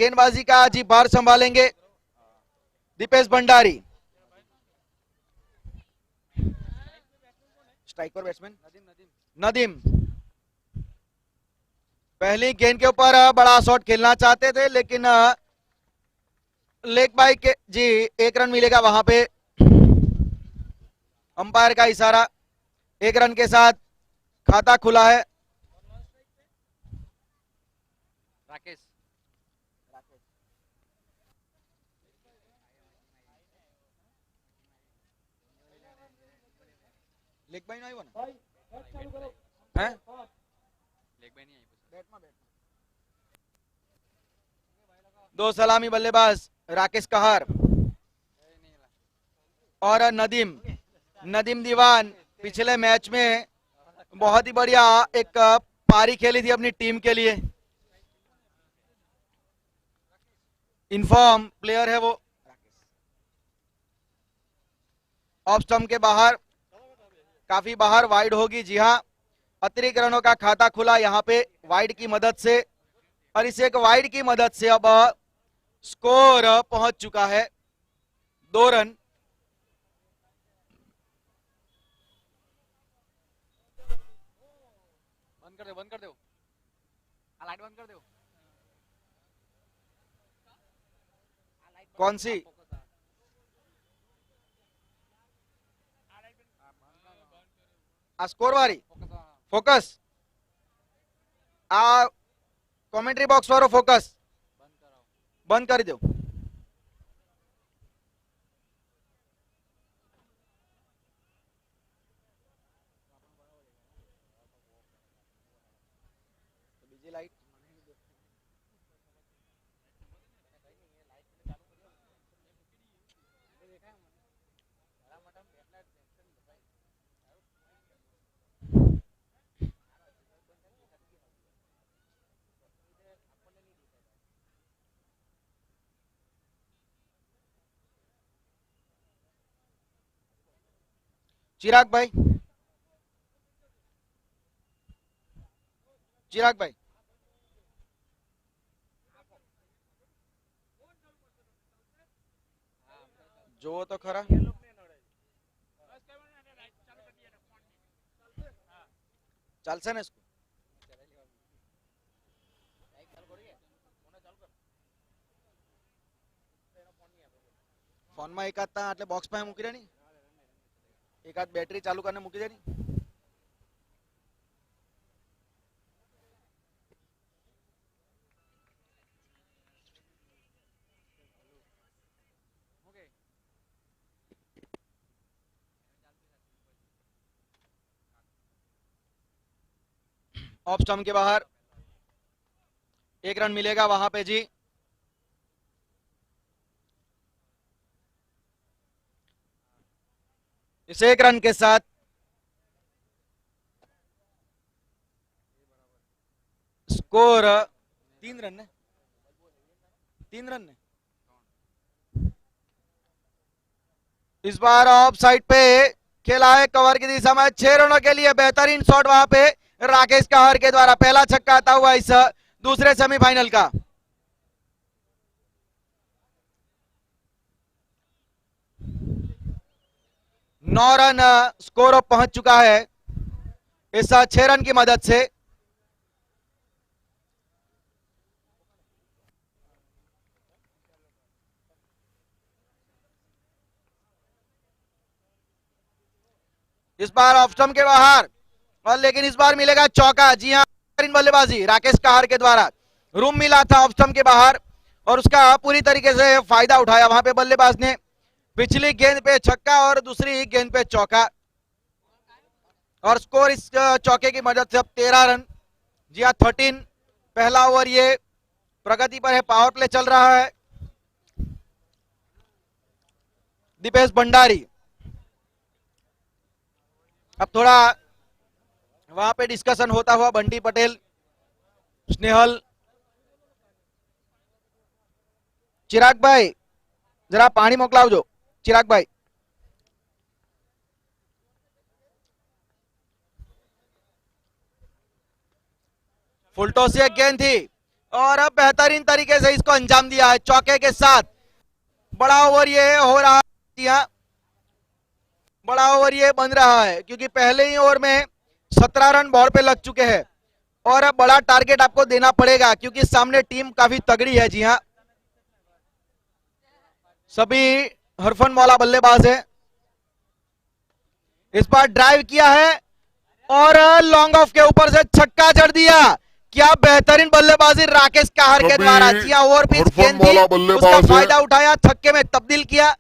गेंदबाजी का जी भार संभालेंगे दीपेश भंडारी। स्ट्राइक पर बैट्समैन नदीम। पहली गेंद के ऊपर बड़ा शॉट खेलना चाहते थे, लेकिन लेग बाई के जी 1 रन मिलेगा वहां पे। अंपायर का इशारा, 1 रन के साथ खाता खुला है। राकेश लेग बाई नहीं बना है, लेग बाई नहीं आई। दो सलामी बल्लेबाज राकेश कहार और नदीम दीवान पिछले मैच में बहुत ही बढ़िया एक पारी खेली थी अपनी टीम के लिए। इनफॉर्म प्लेयर है वो। ऑफ स्टंप के बाहर, काफी बाहर वाइड होगी। जी हाँ, अतिरिक्त रनों का खाता खुला यहाँ पे वाइड की मदद से, और इस एक वाइड की मदद से अब स्कोर पहुंच चुका है 2 रन। बंद कर दो, लाइट बंद कर दो। कौन सी? स्कोर वाली फोकस कमेंट्री बॉक्स वालों फोकस बंद कर दो। लाइट चिराग भाई, जो तो खरा चलसे ना इसको। फोन में एकाद એટલે બોક્સ પાસે મૂકી દેની, એકાદ બેટરી ચાલુ કરીને મૂકી દેની। ऑफ स्टंप के बाहर 1 रन मिलेगा वहां पे जी। इस 1 रन के साथ स्कोर 3 रन है, 3 रन है। इस बार ऑफ साइड पे खेला है कवर की दिशा में 6 रनों के लिए बेहतरीन शॉट वहां पे राकेश कहार के द्वारा। पहला छक्का आता हुआ इस दूसरे सेमीफाइनल का। नौ रन स्कोर पहुंच चुका है इस 6 रन की मदद से। इस बार ऑफ स्टंप के बाहर, और लेकिन इस बार मिलेगा चौका। जी हां, बल्लेबाजी राकेश कहार के द्वारा रूम मिला था ऑफ स्टंप के बाहर, और उसका पूरी तरीके से फायदा उठाया वहां पे बल्लेबाज ने। पिछली गेंद पे छक्का और दूसरी गेंद पे चौका, और स्कोर इस चौके की मदद से अब 13 रन। जी हाँ, 13। पहला ओवर ये प्रगति पर है, पावर प्ले चल रहा है। दीपेश भंडारी, अब थोड़ा वहां पे डिस्कशन होता हुआ बंटी पटेल, स्नेहल, चिराग भाई जरा पानी मोकलावजो। चिराग भाई, फुल टॉस से एक गेंद थी, और अब बेहतरीन तरीके से इसको अंजाम दिया है चौके के साथ। बड़ा ओवर ये हो रहा है, जी हाँ, बड़ा ओवर ये बन रहा है क्योंकि पहले ही ओवर में 17 रन बॉर्ड पे लग चुके हैं और अब बड़ा टारगेट आपको देना पड़ेगा क्योंकि सामने टीम काफी तगड़ी है। जी हाँ, सभी हरफन मौला बल्लेबाज है। इस बार ड्राइव किया है और लॉन्ग ऑफ के ऊपर से छक्का जड़ दिया। क्या बेहतरीन बल्लेबाजी राकेश काहर के द्वारा। जी हाँ, ओवर पिच गेंद थी, उसका फायदा उठाया, छक्के में तब्दील किया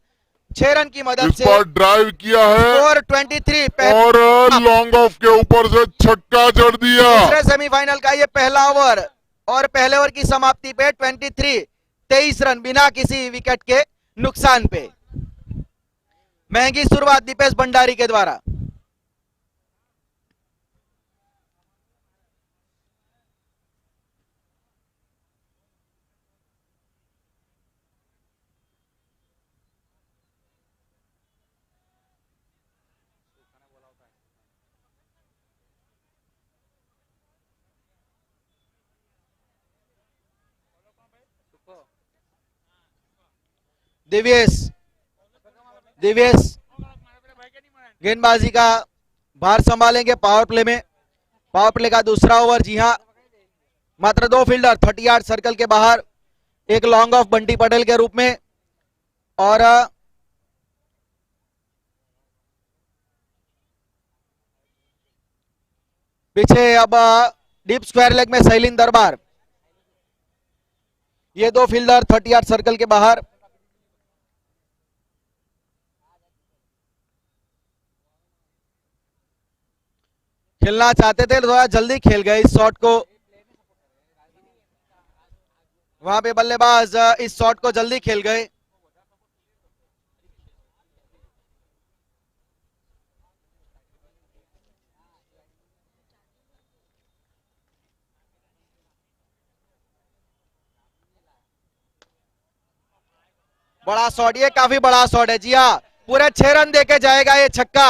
6 रन की मदद से। ड्राइव किया है स्कोर 23 और लॉन्ग ऑफ के ऊपर से छक्का जड़ दिया। दूसरे सेमीफाइनल का ये पहला ओवर और पहले ओवर की समाप्ति पे 23 रन बिना किसी विकेट के नुकसान पे। महंगी शुरुआत दीपेश भंडारी के द्वारा। दिव्येश दिव्येश गेंदबाजी का भार संभालेंगे पावर प्ले में। पावर प्ले का दूसरा ओवर। जी हां, मात्र 2 फील्डर 38 सर्कल के बाहर, एक लॉन्ग ऑफ बंटी पटेल के रूप में और पीछे अब डीप स्क्वायर लेग में सैलिन दरबार। ये 2 फील्डर 38 सर्कल के बाहर। खेलना चाहते थे, थोड़ा जल्दी खेल गए इस शॉट को। वहां पे बल्लेबाज इस शॉट को जल्दी खेल गए। बड़ा शॉट, ये काफी बड़ा शॉट है। जी हाँ, पूरे 6 रन देके जाएगा ये छक्का।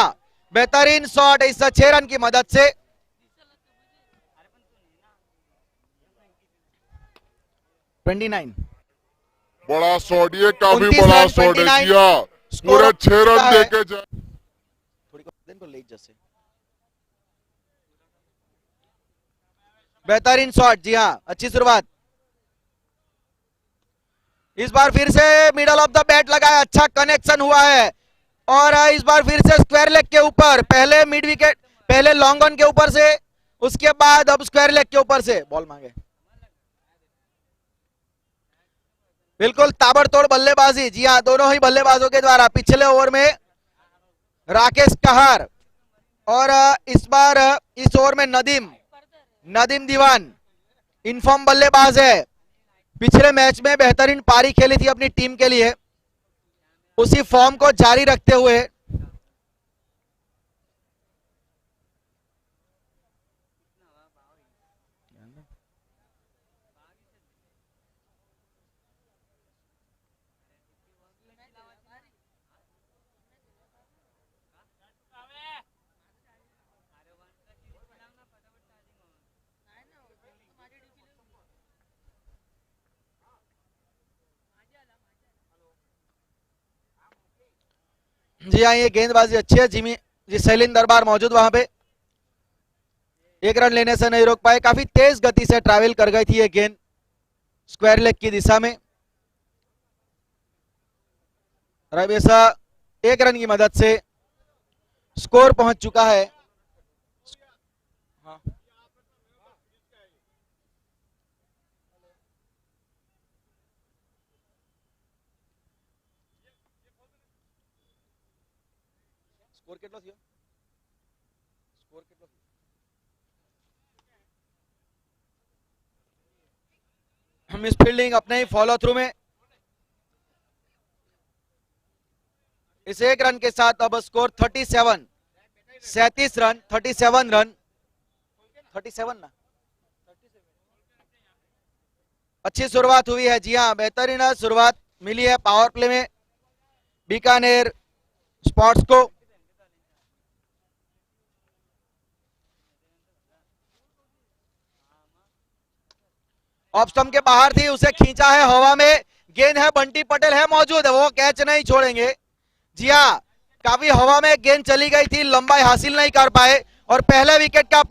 बेहतरीन शॉट इस 6 रन की मदद से। ट्वेंटी 29 बड़ा शॉट, ये काफी 29 बड़ा रन, शॉट है। 29 किया पूरे 6 रन है। देके जाए। थोड़ी दिन को लेट जैसे बेहतरीन शॉट। जी हाँ, अच्छी शुरुआत। इस बार फिर से मिडल ऑफ द बैट लगा है, अच्छा कनेक्शन हुआ है और इस बार फिर से स्क्वायर लेग के ऊपर। पहले मिड विकेट, पहले लॉन्ग ऑन के ऊपर से, उसके बाद अब स्क्वायर लेग के ऊपर से बॉल मांगे। बिल्कुल ताबड़तोड़ बल्लेबाजी। जी हाँ, दोनों ही बल्लेबाजों के द्वारा। पिछले ओवर में राकेश कहार और इस बार इस ओवर में नदीम दीवान इनफॉर्म बल्लेबाज है। पिछले मैच में बेहतरीन पारी खेली थी अपनी टीम के लिए, उसी फॉर्म को जारी रखते हुए जी हाँ, ये गेंदबाजी अच्छी है। जिमी जी सैलिन दरबार मौजूद वहां पे, 1 रन लेने से नहीं रोक पाए। काफी तेज गति से ट्रैवल कर गई थी ये गेंद स्क्वायर लेग की दिशा में। रवेशा 1 रन की मदद से स्कोर पहुंच चुका है। हाँ। स्कोर कितना थी? स्कोर कितना थी? हम इस फील्डिंग अपने ही फॉलो थ्रू में इस 1 रन के साथ अब स्कोर 37 रन, 37 रन 37 ना। अच्छी शुरुआत हुई है। जी हाँ, बेहतरीन शुरुआत मिली है पावर प्ले में बीकानेर स्पोर्ट्स को। ऑफ स्टंप के बाहर थी, उसे खींचा है हवा में, गेंद है, बंटी पटेल है मौजूद है, वो कैच नहीं छोड़ेंगे। जी हाँ, काफी हवा में गेंद चली गई थी, लंबाई हासिल नहीं कर पाए और पहले विकेट का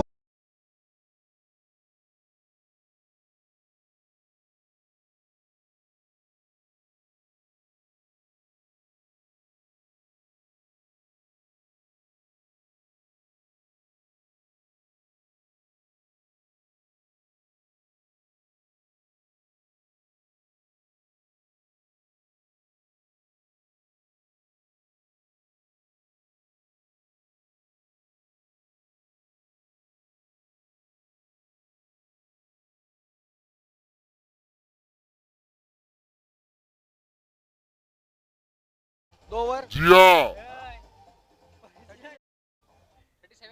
2 ओवर, जी हाँ,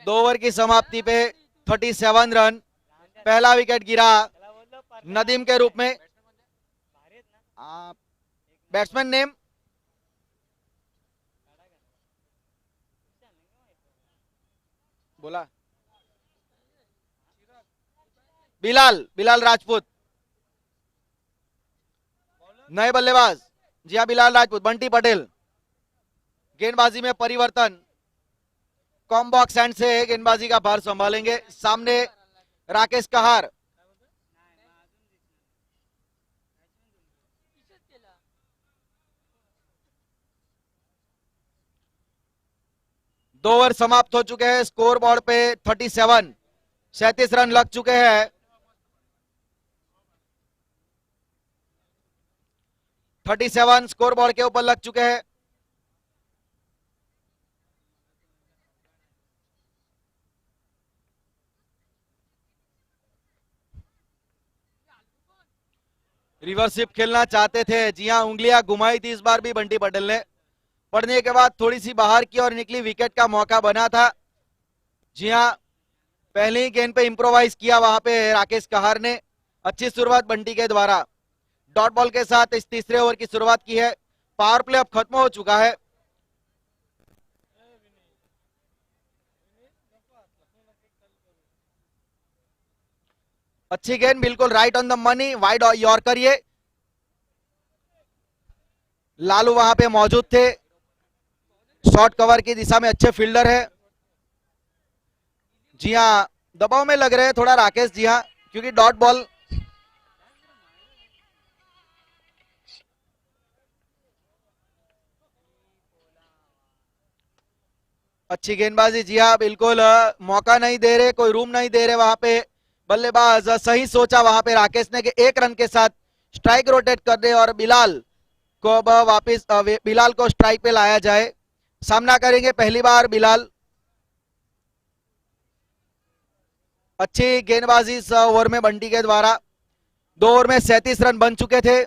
2 ओवर की समाप्ति पे 37 रन, पहला विकेट गिरा नदीम के रूप में। बैट्समैन नेम बोला, बिलाल, बिलाल राजपूत नए बल्लेबाज। जी हाँ, बिलाल राजपूत। बंटी पटेल गेंदबाजी में परिवर्तन, कॉम बॉक्स एंड से गेंदबाजी का भार संभालेंगे। सामने राकेश कहार, 2 ओवर समाप्त हो चुके हैं, स्कोर बोर्ड पे 37, 37 रन लग चुके हैं। 37 स्कोर बोर्ड के ऊपर लग चुके हैं। रिवर्सिप खेलना चाहते थे, जी हाँ, उंगलियां घुमाई थी इस बार भी बंटी पटेल ने, पड़ने के बाद थोड़ी सी बाहर की और निकली, विकेट का मौका बना था। जी हाँ, पहली ही गेंद पे इंप्रोवाइज किया वहां पे राकेश कहार ने। अच्छी शुरुआत बंटी के द्वारा, डॉट बॉल के साथ इस तीसरे ओवर की शुरुआत की है। पावर प्ले अब खत्म हो चुका है। अच्छी गेंद, बिल्कुल right on the money, wide yorker. ये लालू वहां पे मौजूद थे, शॉर्ट कवर की दिशा में अच्छे फील्डर है। जी हाँ, दबाव में लग रहे हैं थोड़ा राकेश, जी हाँ, क्योंकि डॉट बॉल। अच्छी गेंदबाजी, जी हाँ, बिल्कुल मौका नहीं दे रहे, कोई रूम नहीं दे रहे वहां पे बल्लेबाज। सही सोचा वहां पे राकेश ने कि एक रन के साथ स्ट्राइक रोटेट कर दे और बिलाल को अब वापिस बिलाल को स्ट्राइक पे लाया जाए। सामना करेंगे पहली बार बिलाल। अच्छी गेंदबाजी इस ओवर में बंटी के द्वारा। 2 ओवर में 37 रन बन चुके थे,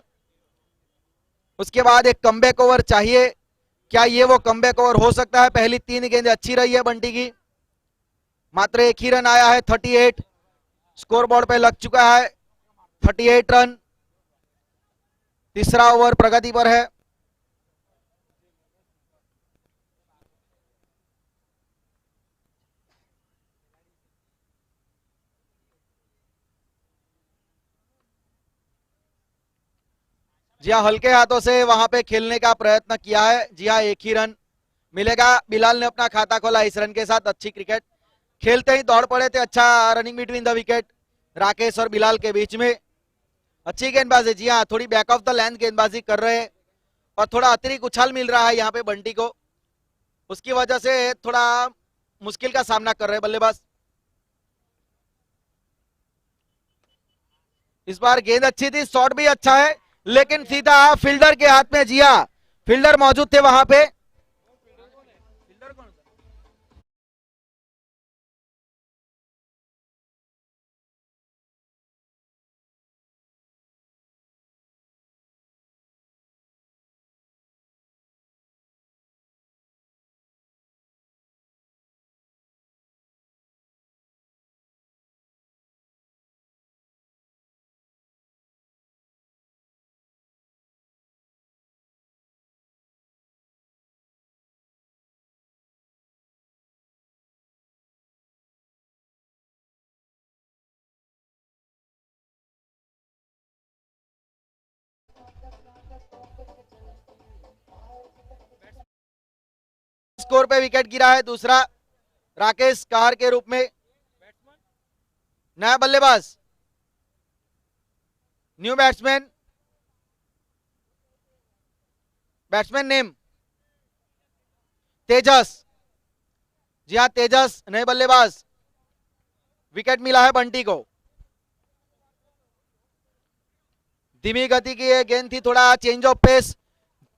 उसके बाद एक कमबैक ओवर चाहिए। क्या ये वो कमबैक ओवर हो सकता है? पहली 3 गेंदें अच्छी रही है बंटी की, मात्र एक ही रन आया है। 38 स्कोर बोर्ड पे लग चुका है, 38 रन। तीसरा ओवर प्रगति पर है। जी हाँ, हल्के हाथों से वहां पे खेलने का प्रयत्न किया है। जी हाँ, एक ही रन मिलेगा। बिलाल ने अपना खाता खोला इस रन के साथ। अच्छी क्रिकेट खेलते ही दौड़ पड़े थे, अच्छा running between the wicket Rakesh और बिलाल के बीच में। अच्छी गेंदबाजी, जी हाँ, थोड़ी बैक ऑफ द लेंथ गेंदबाजी कर रहे हैं और थोड़ा अतिरिक्त उछाल मिल रहा है यहाँ पे बंटी को, उसकी वजह से थोड़ा मुश्किल का सामना कर रहे हैं बल्लेबाज। इस बार गेंद अच्छी थी, शॉट भी अच्छा है, लेकिन सीधा फील्डर के हाथ में। जी हाँ, फील्डर मौजूद थे वहां पे। स्कोर पे विकेट गिरा है दूसरा राकेश कहार के रूप में। नया बल्लेबाज, न्यू बैट्समैन, बैट्समैन नेम तेजस। जी हाँ, तेजस नए बल्लेबाज। विकेट मिला है बंटी को। धीमी गति की ये गेंद थी, थोड़ा चेंज ऑफ पेस,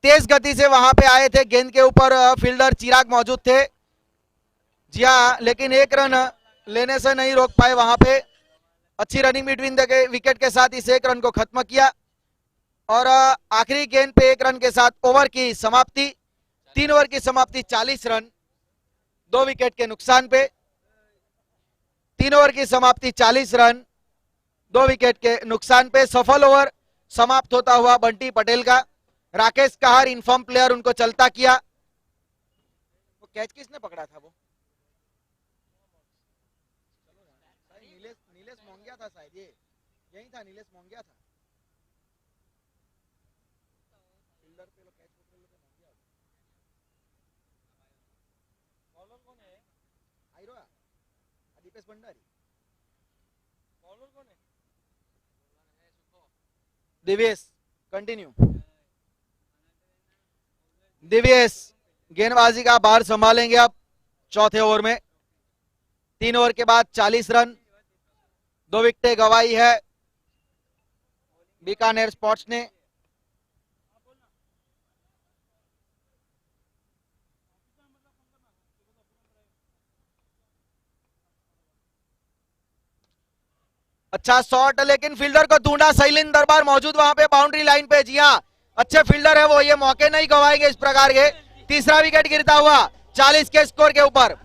तेज गति से वहां पे आए थे। गेंद के ऊपर फील्डर चिराग मौजूद थे। जी हाँ, लेकिन एक रन लेने से नहीं रोक पाए वहां पे। अच्छी रनिंग बिटवीन द विकेट के साथ इस एक रन को खत्म किया और आखिरी गेंद पे एक रन के साथ ओवर की समाप्ति। 3 ओवर की समाप्ति, 40 रन 2 विकेट के नुकसान पे। 3 ओवर की समाप्ति, 40 रन 2 विकेट के नुकसान पे। सफल ओवर समाप्त होता हुआ बंटी पटेल का। राकेश कहार इन्फॉर्म प्लेयर उनको चलता किया। वो कैच किसने पकड़ा था? वो नीलेश मोंगिया था शायद। ये यही था, नीलेश मोंगिया था। फील्डर पे लोग कैच पकड़ लेते, मोंगिया होता। बॉलर कौन है? आइरोया, दीपेश भंडारी। बॉलर कौन है? दिवेश। कंटिन्यू। दिवेश गेंदबाजी का भार संभालेंगे अब चौथे ओवर में। 3 ओवर के बाद 40 रन 2 विकेटें गंवाई है बीकानेर स्पोर्ट्स ने। अच्छा शॉट, लेकिन फील्डर को ढूंढा। शैलेंद्र दरबार मौजूद वहां पे बाउंड्री लाइन पे। जी हाँ, अच्छे फील्डर है वो, ये मौके नहीं गंवाएंगे इस प्रकार के। तीसरा विकेट गिरता हुआ 40 के स्कोर के ऊपर।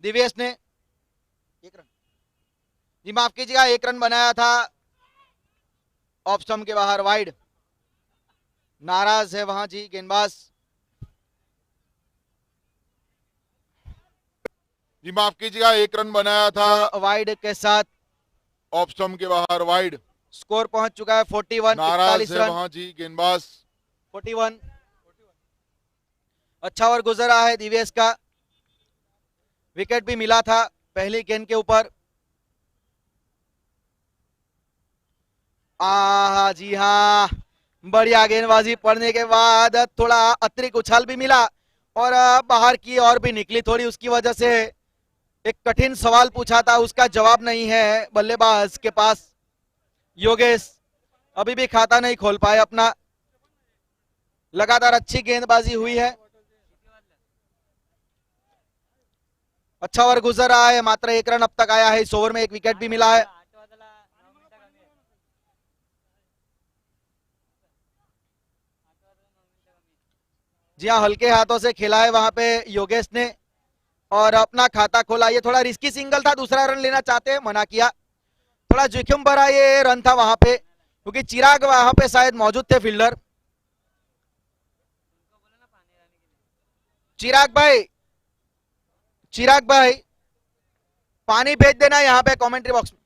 दिवेश ने 1 रन, जी माफ कीजिएगा, 1 रन बनाया था। ऑफ स्टंप के बाहर वाइड। नाराज है वहां जी गेंदबाज। जी माफ कीजिएगा, 1 रन बनाया था। वाइड के साथ ऑफ स्टंप के बाहर वाइड। स्कोर पहुंच चुका है 41। नाराज 41 है रन वहां जी गेंदबाज। 41। अच्छा ओवर गुजरा है दिवेश का। विकेट भी मिला था पहली गेंद के ऊपर। जी हाँ, बढ़िया गेंदबाजी पड़ने के बाद थोड़ा अतिरिक्त उछाल भी मिला और बाहर की और भी निकली थोड़ी। उसकी वजह से एक कठिन सवाल पूछा था, उसका जवाब नहीं है बल्लेबाज के पास। योगेश अभी भी खाता नहीं खोल पाए अपना। लगातार अच्छी गेंदबाजी हुई है। अच्छा ओवर गुजर रहा है, मात्र 1 रन अब तक आया है। इस ओवर में 1 विकेट भी मिला है। जी हाँ, हल्के हाथों से खेला है वहां पे योगेश ने और अपना खाता खोला। ये थोड़ा रिस्की सिंगल था, दूसरा रन लेना चाहते हैं, मना किया। थोड़ा जोखिम भरा ये रन था वहां पे, क्योंकि चिराग वहां पे शायद मौजूद थे फील्डर। चिराग भाई पानी भेज देना यहाँ पे कमेंट्री बॉक्स में।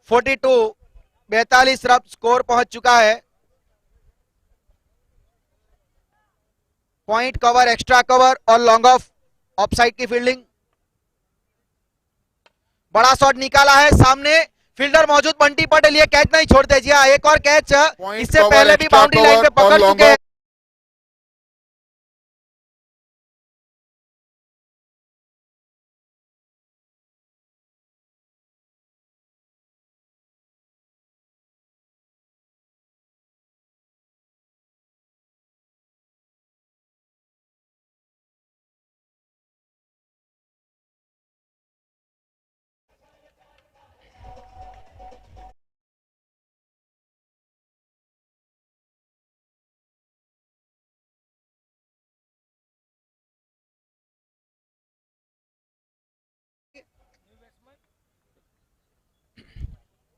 42 42 रन स्कोर पहुंच चुका है। पॉइंट कवर, एक्स्ट्रा कवर और लॉन्ग ऑफ साइड की फील्डिंग। बड़ा शॉट निकाला है सामने, फील्डर मौजूद बंटी पटेल ये कैच नहीं छोड़ते। जी हाँ, एक और कैच Point इससे cover, पहले भी extra बाउंड्री लाइन पे cover और पकड़ चुके लॉन्ग हैं।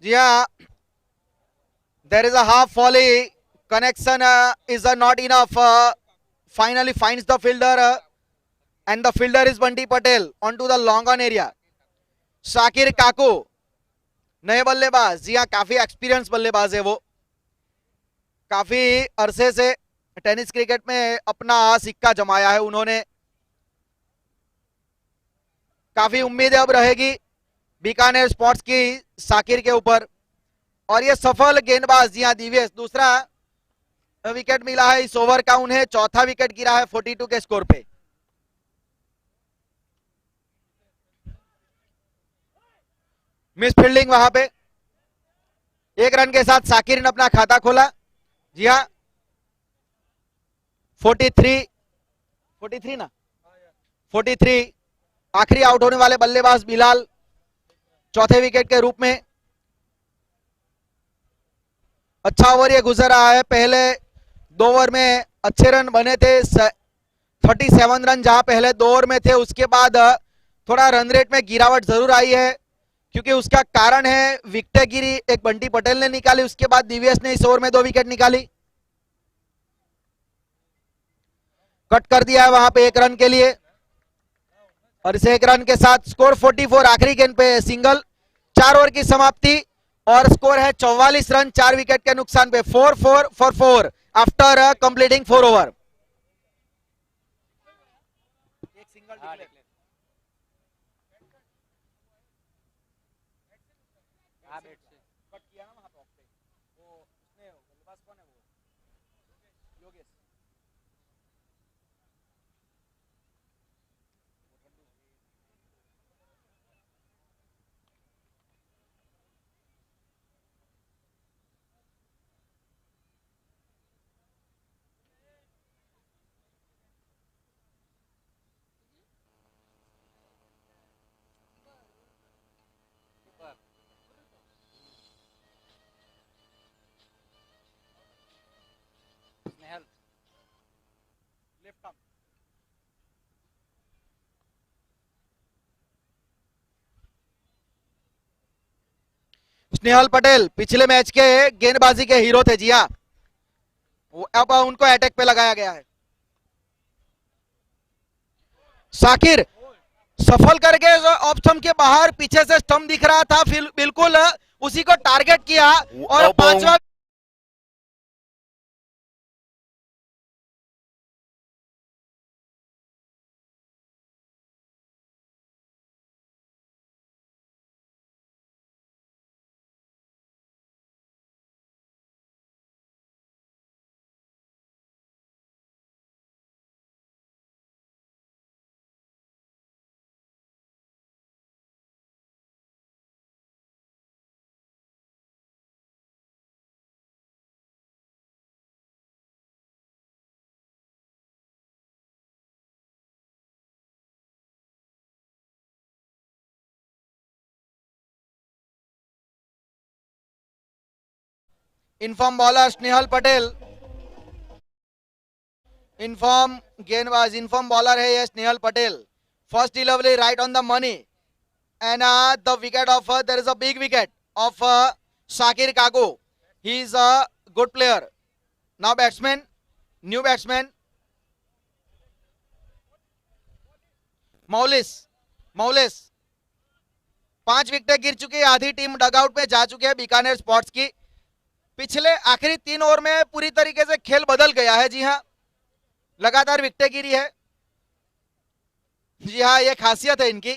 जी हाँ, there is a half volley connection is not enough. Finally finds the fielder and the fielder is Bunty Patel onto the long on area. Shakir काकू नए बल्लेबाज। जी हाँ, काफी एक्सपीरियंस बल्लेबाज है वो, काफी अरसे से टेनिस क्रिकेट में अपना सिक्का जमाया है उन्होंने। काफी उम्मीदें अब रहेगी बीकानेर स्पोर्ट्स की शाकिर के ऊपर। और ये सफल गेंदबाज जी हाँ दिव्येश, दूसरा विकेट मिला है इस ओवर का उन्हें, चौथा विकेट गिरा है 42 के स्कोर पे। मिस फील्डिंग वहां पे। एक रन के साथ शाकिर ने अपना खाता खोला। जी हाँ, 43 ना, 43 आखिरी आउट होने वाले बल्लेबाज बिलाल चौथे विकेट के रूप में। अच्छा ओवर ये गुजर रहा है। पहले 2 ओवर में अच्छे रन बने थे, 37 रन जहां पहले 2 ओवर में थे। उसके बाद थोड़ा रन रेट में गिरावट जरूर आई है, क्योंकि उसका कारण है विकेट गिरी एक बंटी पटेल ने निकाली, उसके बाद दिव्येश ने इस ओवर में 2 विकेट निकाली। कट कर दिया है वहां पे 1 रन के लिए, और इस 1 रन के साथ स्कोर 44। आखिरी गेंद पे सिंगल, 4 ओवर की समाप्ति और स्कोर है 44 रन 4 विकेट के नुकसान पे। 4-4 फॉर 4 आफ्टर कंप्लीटिंग 4 ओवर। एक सिंगल डिक्लेयर। हाँ, बैट से कट किया ना वहां पे ऑफ पे, वो उसने बल्लेबाज कौन है वो, योगेश। ऊपर स्नेहल लेफ्ट आर्म। स्नेहल पटेल पिछले मैच के गेंदबाजी के हीरो थे। जी हाँ, अब उनको अटैक पे लगाया गया है। शाकिर सफल करके ऑफ स्टंप के बाहर, पीछे से स्टंप दिख रहा था, फिर बिल्कुल उसी को टारगेट किया और अब 5वां in form bowler Snehal Patel, in form गेंदबाज, इनफॉर्म बॉलर है ये Snehal Patel. First delivery right on the money and the wicket of there is a big wicket of Shakir Kako. He is a good player. Now batsman, new batsman मौलिस। मौलिस 5 विकेटें गिर चुकी है, आधी टीम डगआउट में जा चुकी है बीकानेर स्पोर्ट्स की। पिछले आखिरी 3 ओवर में पूरी तरीके से खेल बदल गया है। जी हाँ, लगातार विकेटें गिरी है। जी हाँ, ये खासियत है इनकी।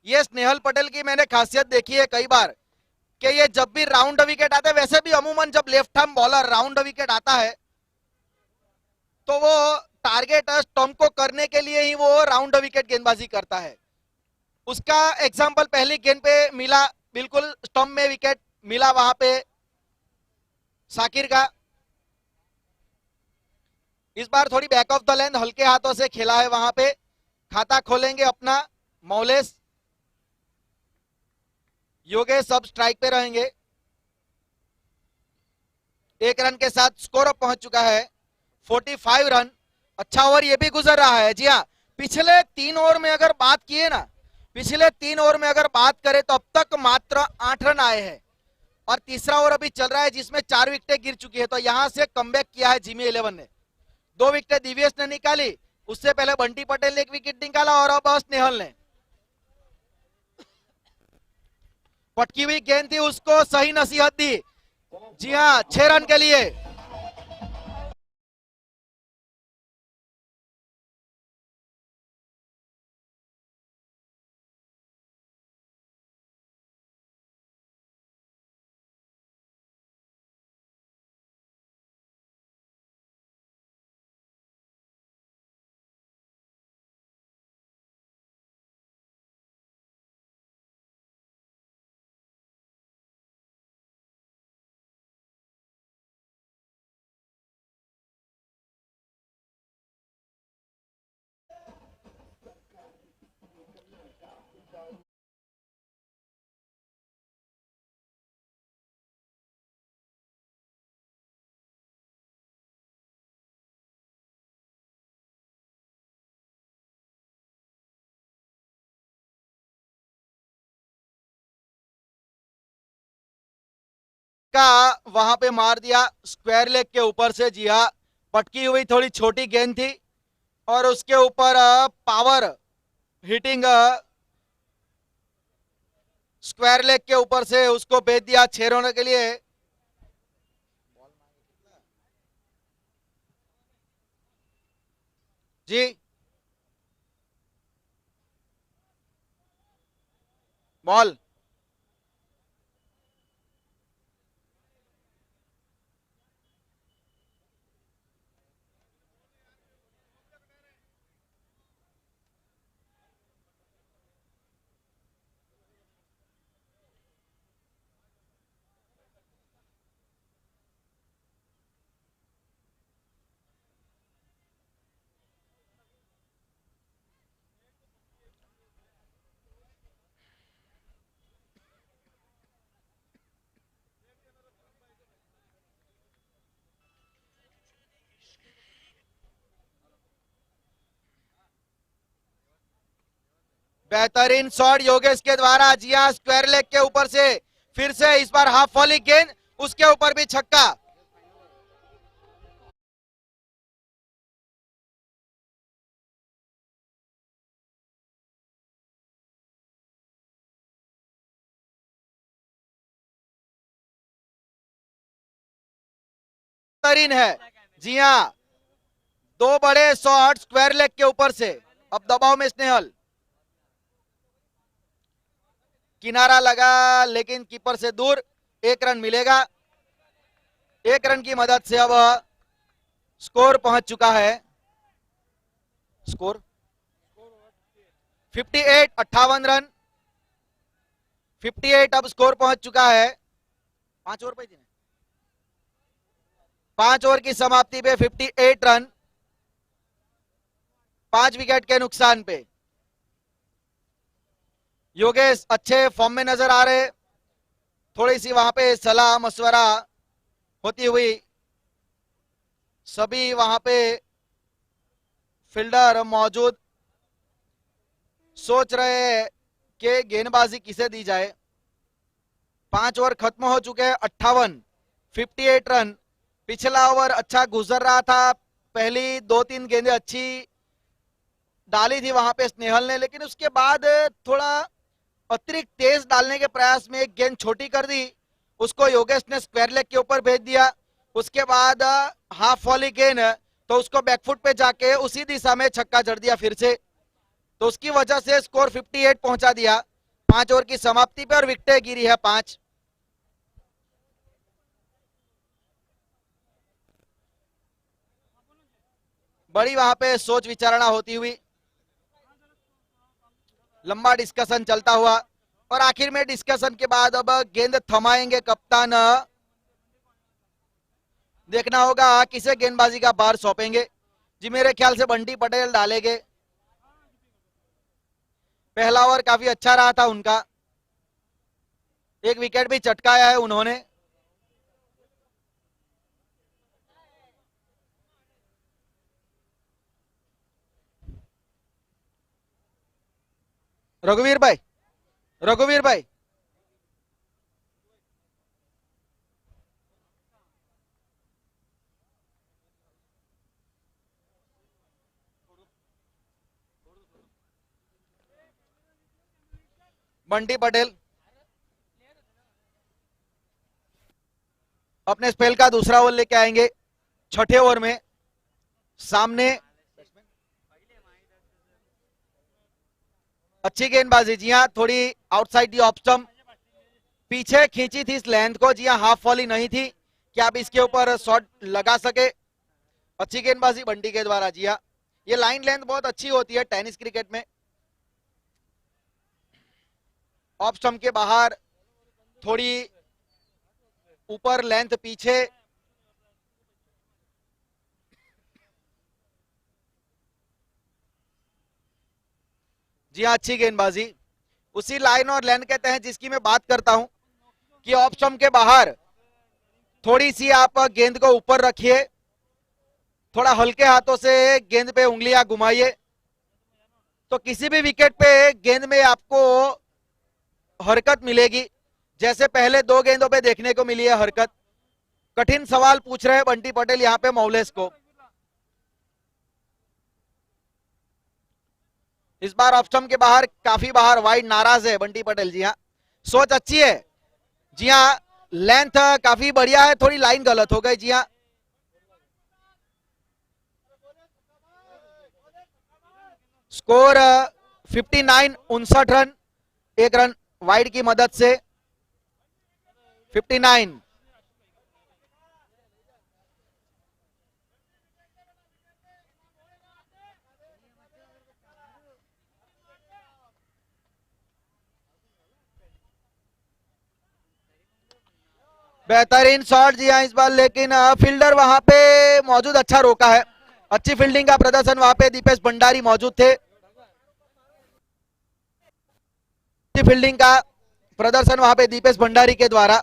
ये स्नेहल पटेल की मैंने खासियत देखी है कई बार कि ये जब भी राउंड विकेट आते हैं, वैसे भी अमूमन जब left arm bowler round wicket आता है तो वो टारगेट स्टंप को करने के लिए ही वो राउंड विकेट गेंदबाजी करता है। उसका एग्जांपल पहली गेंद पे मिला, बिल्कुल स्टंप में विकेट मिला वहां पे साकिर का। इस बार थोड़ी बैक ऑफ द लेंथ हल्के हाथों से खेला है वहां पे। खाता खोलेंगे अपना मौलेस। योगेश सब स्ट्राइक पे रहेंगे। 1 रन के साथ स्कोर अप पहुंच चुका है 45 रन। अच्छा ओवर ये भी गुजर रहा है। जी हाँ, पिछले 3 ओवर में अगर बात किए ना, पिछले 3 ओवर में अगर बात करें तो अब तक मात्र 8 रन आए हैं और तीसरा ओवर अभी चल रहा है जिसमें 4 विकेटें गिर चुकी है। तो यहां से कमबैक किया है जिमी 11 ने। 2 विकेटें दिव्येश ने निकाली, उससे पहले बंटी पटेल ने 1 विकेट निकाला और अब स्नेहल ने। पटकी हुई गेंद थी, उसको सही नसीहत दी। जी हाँ, 6 रन के लिए। का वहां पे मार दिया स्क्वायर लेग के ऊपर से। जी हाँ, पटकी हुई थोड़ी छोटी गेंद थी और उसके ऊपर पावर हिटिंग स्क्वायर लेग के ऊपर से उसको भेज दिया 6 रनों के लिए। जी बॉल बेहतरीन शॉट योगेश के द्वारा। जी हाँ, स्क्वायर लेग के ऊपर से फिर से इस बार हाफ वॉली गेंद, उसके ऊपर भी छक्का। बेहतरीन है। जी हाँ, 2 बड़े शॉट स्क्वायर लेग के ऊपर से। अब दबाव में स्नेहल, किनारा लगा लेकिन कीपर से दूर। 1 रन मिलेगा। 1 रन की मदद से अब स्कोर पहुंच चुका है। स्कोर 58, 58 रन 58 अब स्कोर पहुंच चुका है। 5 ओवर पे 5 ओवर की समाप्ति पे 58 रन 5 विकेट के नुकसान पे। योगेश अच्छे फॉर्म में नजर आ रहे। थोड़ी सी वहां पे सलाह मशवरा होती हुई सभी वहां पे फील्डर मौजूद सोच रहे हैं कि गेंदबाजी किसे दी जाए। 5 ओवर खत्म हो चुके हैं। 58 रन। पिछला ओवर अच्छा गुजर रहा था, पहली 2-3 गेंदें अच्छी डाली थी वहां पे स्नेहल ने, लेकिन उसके बाद थोड़ा अतिरिक्त तेज डालने के प्रयास में एक गेंद छोटी कर दी, उसको योगेश ने स्क्वायर लेग के ऊपर भेज दिया। उसके बाद हाफ वॉली गेंद, तो उसको बैकफुट पे जाके उसी दिशा में छक्का जड़ दिया फिर से। तो उसकी वजह से स्कोर 58 पहुंचा दिया 5 ओवर की समाप्ति पे और विकेटें गिरी है 5। बड़ी वहां पे सोच विचारणा होती हुई, लंबा डिस्कशन चलता हुआ और आखिर में डिस्कशन के बाद अब गेंद थमाएंगे कप्तान। देखना होगा किसे गेंदबाजी का बार सौंपेंगे। जी मेरे ख्याल से बंटी पटेल डालेंगे। पहला ओवर काफी अच्छा रहा था उनका, एक विकेट भी चटकाया है उन्होंने। रघुवीर भाई, रघुवीर भाई, बंटी पटेल अपने स्पेल का दूसरा ओवर लेके आएंगे छठे ओवर में। सामने अच्छी गेंदबाजी, जी हाँ, थोड़ी आउटसाइड दी ऑफ स्टंप, पीछे खींची थी इस लेंथ को, जी हाँ, हाफ वॉली नहीं थी कि आप इसके ऊपर शॉट लगा सके। अच्छी गेंदबाजी बंटी के द्वारा, जी हाँ, ये लाइन लेंथ बहुत अच्छी होती है टेनिस क्रिकेट में। ऑफ स्टंप के बाहर, थोड़ी ऊपर लेंथ पीछे। जी हाँ, अच्छी गेंदबाजी, उसी लाइन और लेंथ के तहत जिसकी मैं बात करता हूं कि ऑफ स्टंप के बाहर थोड़ी सी आप गेंद को ऊपर रखिए, थोड़ा हल्के हाथों से गेंद पे उंगलियां घुमाइए, तो किसी भी विकेट पे गेंद में आपको हरकत मिलेगी, जैसे पहले दो गेंदों पे देखने को मिली है हरकत। कठिन सवाल पूछ रहे हैं बंटी पटेल यहाँ पे मौलेस को। इस बार ऑफ स्टंप के बाहर, काफी बाहर वाइड नाराज है बंटी पटेल, जी हाँ, सोच अच्छी है, जी हाँ, लेंथ काफी बढ़िया है, थोड़ी लाइन गलत हो गई, जी हाँ। स्कोर 59, 59 रन, एक रन वाइड की मदद से 59। बेहतरीन शॉट, जी हाँ, इस बार, लेकिन फील्डर वहां पे मौजूद अच्छा रोका है। अच्छी फील्डिंग का प्रदर्शन वहां पे दीपेश भंडारी मौजूद थे। अच्छी फील्डिंग का प्रदर्शन वहां पे दीपेश भंडारी के द्वारा।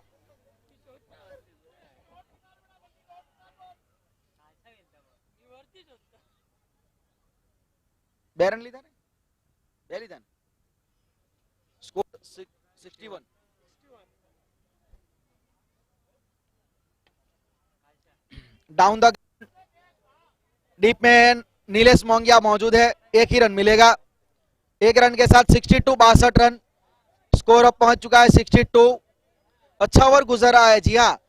बेरन लीधा ने, બે લીધા ને, स्कोर 61। डाउन द डीप में नीलेश मोंगिया मौजूद है, एक ही रन मिलेगा, एक रन के साथ 62, 62 रन, स्कोर अब पहुंच चुका है 62। अच्छा ओवर गुजर रहा है, जी हाँ,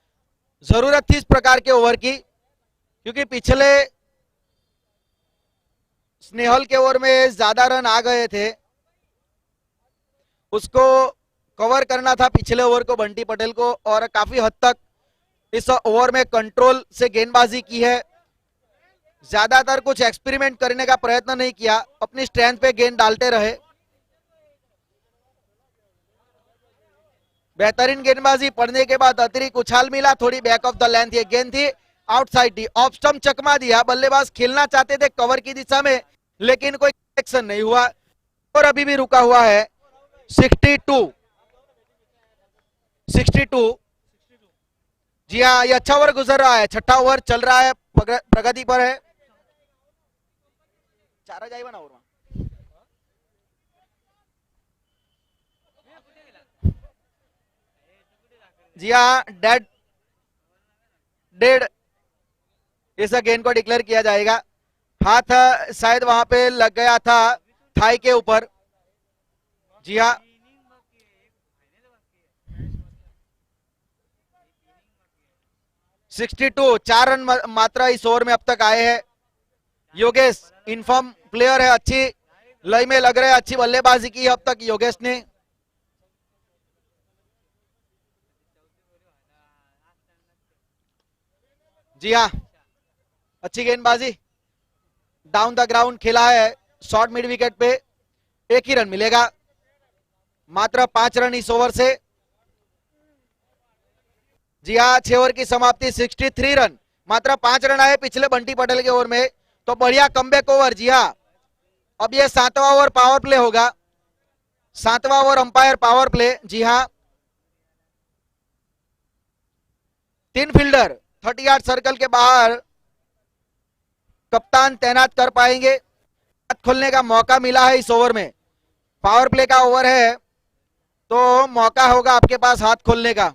जरूरत थी इस प्रकार के ओवर की, क्योंकि पिछले स्नेहल के ओवर में ज्यादा रन आ गए थे, उसको कवर करना था पिछले ओवर को बंटी पटेल को, और काफी हद तक इस ओवर में कंट्रोल से गेंदबाजी की है, ज्यादातर कुछ एक्सपेरिमेंट करने का प्रयत्न नहीं किया, अपनी स्ट्रेंथ पे गेंद डालते रहे। बेहतरीन गेंदबाजी पड़ने के बाद अतिरिक्त उछाल मिला, थोड़ी बैक ऑफ द लेंथ ये गेंद थी, आउटसाइड दी, ऑफ स्टंप चकमा दिया, बल्लेबाज खेलना चाहते थे कवर की दिशा में, लेकिन कोई एक्शन नहीं हुआ और अभी भी रुका हुआ है 62, 62। जी हाँ, ये अच्छा ओवर गुजर रहा है, छठा ओवर चल रहा है, प्रगति पर है। 4 જ આવ્યા ना ओवर में। जी हाँ, डेड डेड इस गेंद को डिक्लेयर किया जाएगा। हाथ शायद वहां पे लग गया था थाई के ऊपर, जी हाँ, (62) 4 रन मात्रा इस ओवर में अब तक आए हैं। योगेश इनफॉर्म प्लेयर है, अच्छी लय में लग रहे हैं, अच्छी बल्लेबाजी की अब तक योगेश ने। जी हाँ, अच्छी गेंदबाजी, डाउन द ग्राउंड खेला है, शॉर्ट मिड विकेट पे, एक ही रन मिलेगा, मात्र 5 रन इस ओवर से। जी हाँ, 6 ओवर की समाप्ति, 63 रन, मात्र 5 रन आए पिछले बंटी पटेल के ओवर में, तो बढ़िया कमबैक ओवर। जी हाँ, अब ये 7वां ओवर पावर प्ले होगा, 7वां ओवर अंपायर पावर प्ले। जी हाँ, 3 फील्डर 30 यार्ड सर्कल के बाहर कप्तान तैनात कर पाएंगे। हाथ खोलने का मौका मिला है इस ओवर में, पावर प्ले का ओवर है तो मौका होगा आपके पास हाथ खोलने का।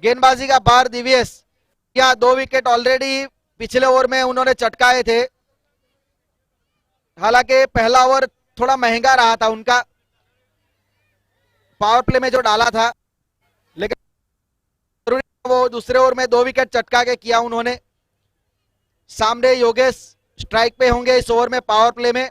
गेंदबाजी का बार दिव्यस, यहाँ 2 विकेट ऑलरेडी पिछले ओवर में उन्होंने चटकाए थे, हालांकि पहला ओवर थोड़ा महंगा रहा था उनका पावर प्ले में जो डाला था, लेकिन वो दूसरे ओवर में 2 विकेट चटका के किया उन्होंने। सामने योगेश स्ट्राइक पे होंगे इस ओवर में पावर प्ले में।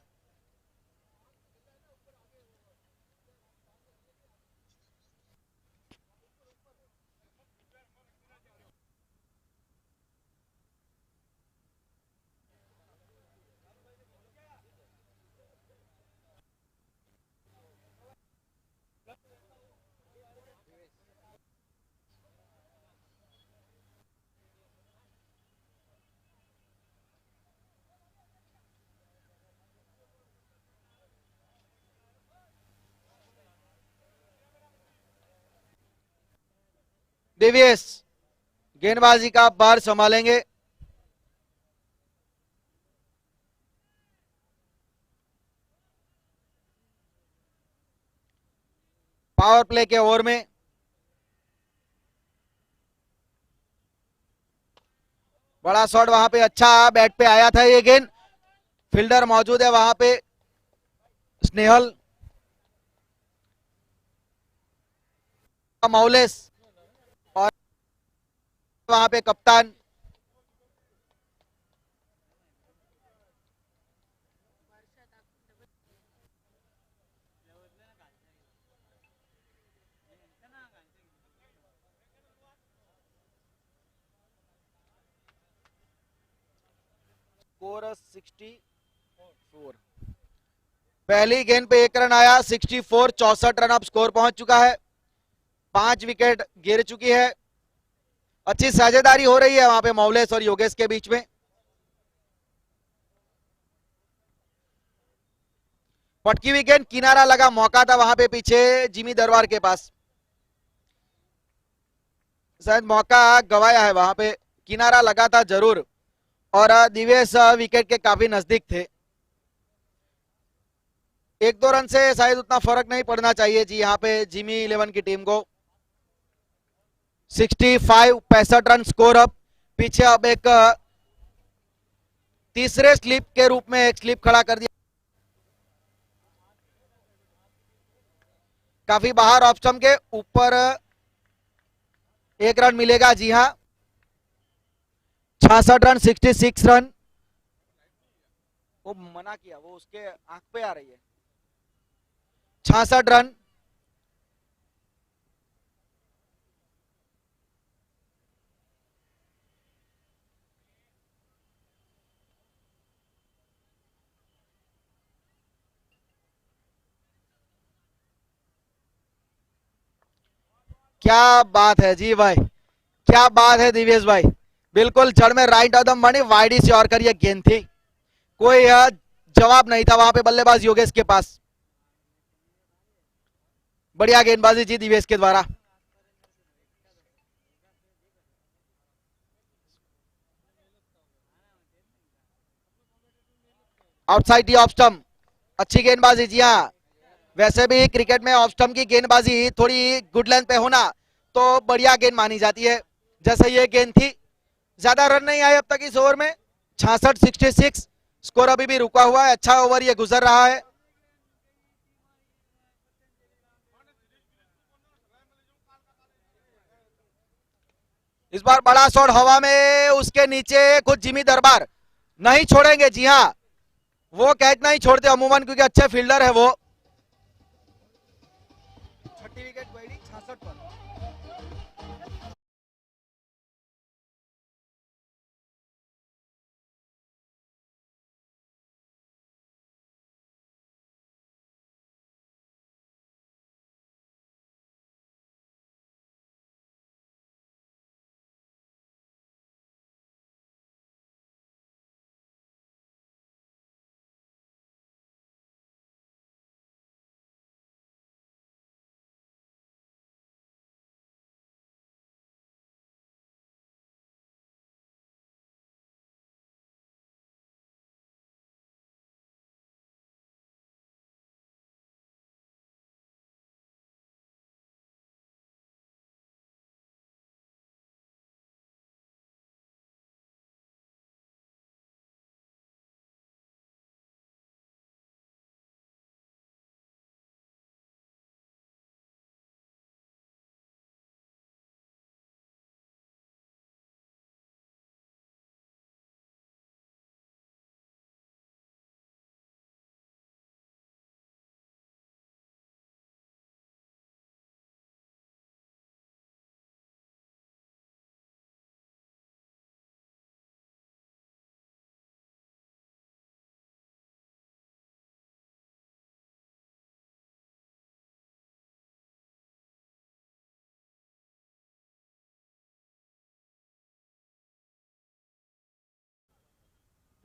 दिव्यस गेंदबाजी का बार संभालेंगे। पावर प्ले के ओवर में बड़ा शॉट, वहां पे अच्छा बैट पे आया था ये गेंद, फील्डर मौजूद है वहां पे स्नेहल मौलेस, और वहां पे कप्तान। स्कोर 64, पहली गेंद पे 1 रन आया, 64, 64 रन अब स्कोर पहुंच चुका है, 5 विकेट गिर चुकी है। अच्छी साझेदारी हो रही है वहां पे मौलेस और योगेश के बीच में। पटकी हुई गेंद, किनारा लगा मौका था वहां पे पीछे जिमी दरबार के पास, शायद मौका गवाया है वहां पे, किनारा लगा था जरूर, और दिवेश विकेट के काफी नजदीक थे। 1-2 रन से शायद उतना फर्क नहीं पड़ना चाहिए जी यहाँ पे जिमी 11 की टीम को। 65 रन स्कोर अप, पीछे अब एक तीसरे स्लिप के रूप में एक स्लिप खड़ा कर दिया, काफी बाहर ऑफ स्टंप के ऊपर 1 रन मिलेगा। जी हाँ, 66 रन, 66 रन, वो मना किया, वो उसके आंख पे आ रही है। 66 रन, क्या बात है जी भाई, क्या बात है दिवेश भाई, बिल्कुल जड़ में राइट ऑफ द मनी, वाइडी से और कर ये गेंद थी, कोई जवाब नहीं था वहां पे बल्लेबाज योगेश के पास। बढ़िया गेंदबाजी जी दिवेश के द्वारा। आउटसाइड दी ऑफ स्टंप, अच्छी गेंदबाजी। जी हाँ, वैसे भी क्रिकेट में ऑफ स्टंप की गेंदबाजी थोड़ी गुड लेंथ पे होना तो बढ़िया गेंद मानी जाती है, जैसे ये गेंद थी। ज्यादा रन नहीं आए अब तक इस ओवर में, 66, 66, स्कोर अभी भी रुका हुआ है, अच्छा ओवर ये गुजर रहा है। इस बार बड़ा शॉट हवा में, उसके नीचे खुद जिमी दरबार नहीं छोड़ेंगे। जी हाँ, वो कैच नहीं छोड़ते अमूमन, क्योंकि अच्छे फील्डर है वो। छठी विकेट 66 पर।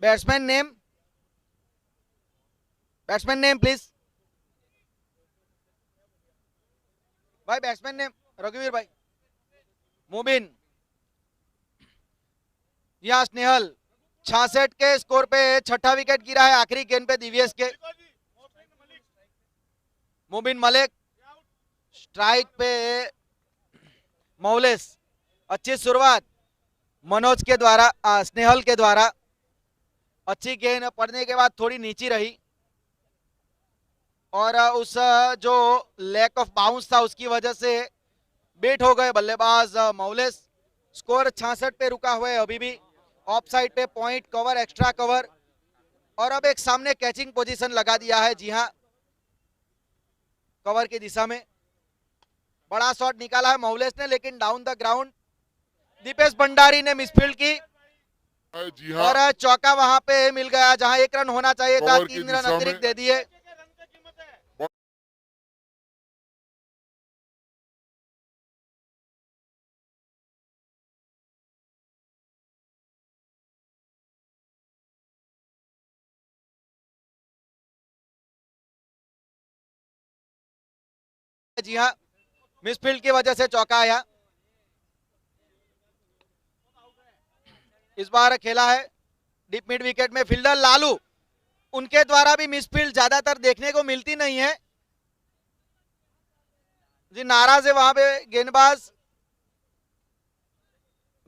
Batsman name, batsman name please भाई, बैट्समैन नेम रघुवीर भाई। मुबिन, यहाँ स्नेहल 66 के स्कोर पे छठा विकेट गिरा है आखिरी गेंद पे दिव्यस के। मुबिन मलिक स्ट्राइक पे मौलेस, अच्छी शुरुआत मनोज के द्वारा, स्नेहल के द्वारा। अच्छी गेंद पड़ने के बाद थोड़ी नीची रही और उस जो लैक ऑफ बाउंस था उसकी वजह से बेट हो गए बल्लेबाज मौलेस। स्कोर 66 पे रुका हुआ है अभी भी। ऑफ साइड पे पॉइंट कवर, एक्स्ट्रा कवर और अब एक सामने कैचिंग पोजीशन लगा दिया है। जी हाँ, कवर की दिशा में बड़ा शॉट निकाला है मौलेस ने, लेकिन down the ground Dipesh Bhandari ने मिसफील्ड की जी हाँ, और चौका वहां पे मिल गया जहां 1 रन होना चाहिए था, कवर की 3 रन दिशा अतिरिक्त में। दे दिए। जी हाँ, मिसफील्ड की वजह से चौका आया। इस बार खेला है डीप मिड विकेट में फील्डर लालू, उनके द्वारा भी मिसफील्ड ज्यादातर देखने को मिलती नहीं है जी, नाराज है वहां पे गेंदबाज।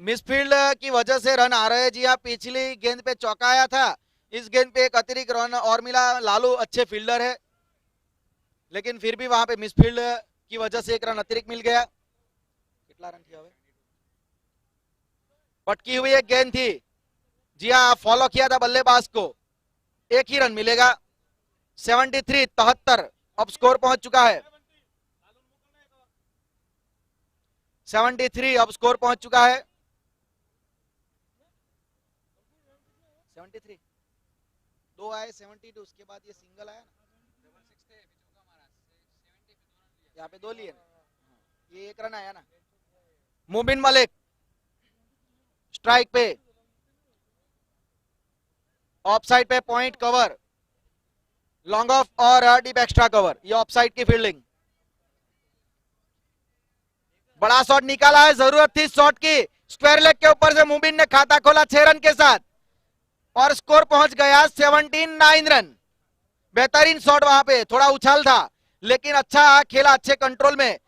मिसफील्ड की वजह से रन आ रहे हैं। जी हाँ, पिछली गेंद पे चौका आया था, इस गेंद पे एक अतिरिक्त रन और मिला। लालू अच्छे फील्डर है लेकिन फिर भी वहां पे मिसफील्ड की वजह से 1 रन अतिरिक्त मिल गया। कितना रन किया हुआ? पटकी हुई एक गेंद थी। जी हाँ, फॉलो किया था बल्लेबाज को, 1 ही रन मिलेगा। 73 अब स्कोर पहुंच चुका है। 73 अब स्कोर पहुंच चुका है। 73 दो आए, 72 उसके बाद ये सिंगल आया ना, यहाँ पे 2 लिए ना, ये 1 रन आया ना। मुबिन मलिक स्ट्राइक पे, ऑफ साइड पे पॉइंट कवर, लॉन्ग ऑफ और डीप एक्स्ट्रा कवर, ये ऑफ साइड की फील्डिंग। बड़ा शॉट निकाला है, जरूरत थी शॉट की। स्क्वायर लेग के ऊपर से मुबिन ने खाता खोला 6 रन के साथ और स्कोर पहुंच गया 79 रन। बेहतरीन शॉट, वहां पे थोड़ा उछाल था लेकिन अच्छा खेला, अच्छे कंट्रोल में।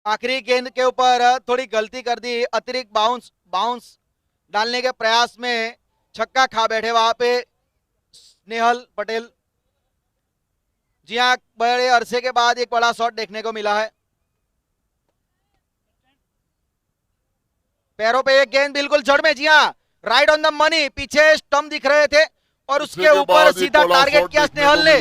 आखिरी गेंद के ऊपर थोड़ी गलती कर दी, अतिरिक्त बाउंस बाउंस डालने के प्रयास में छक्का खा बैठे वहां पे स्नेहल पटेल। जी हाँ, बड़े अरसे के बाद एक बड़ा शॉट देखने को मिला है। पैरों पे एक गेंद बिल्कुल जड़ में, जी हाँ, राइट ऑन द मनी। पीछे स्टंप दिख रहे थे और उसके ऊपर सीधा टारगेट किया स्नेहल ने।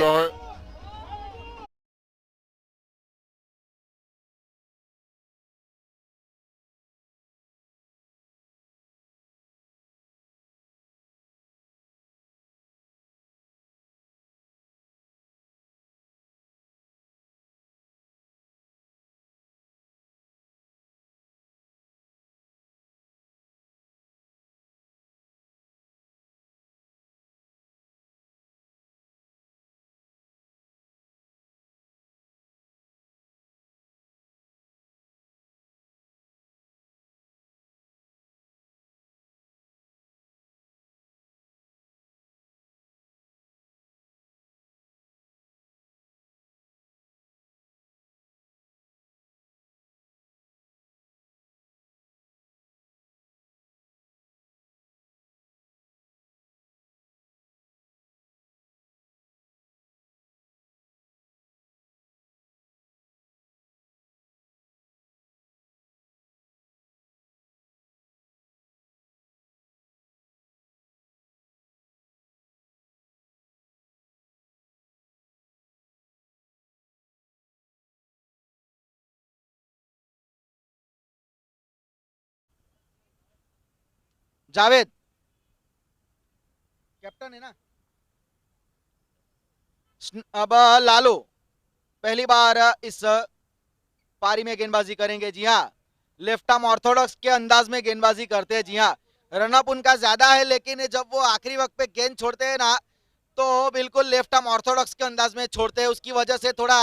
जावेद कैप्टन है ना। अब लालू पहली बार इस पारी में गेंदबाजी करेंगे। जी हाँ, लेफ्ट आर्म ऑर्थोडॉक्स के अंदाज में गेंदबाजी करते हैं। जी हाँ, रनअप उनका ज्यादा है, लेकिन जब वो आखिरी वक्त पे गेंद छोड़ते हैं ना, तो बिल्कुल लेफ्ट आर्म ऑर्थोडॉक्स के अंदाज में छोड़ते हैं। उसकी वजह से थोड़ा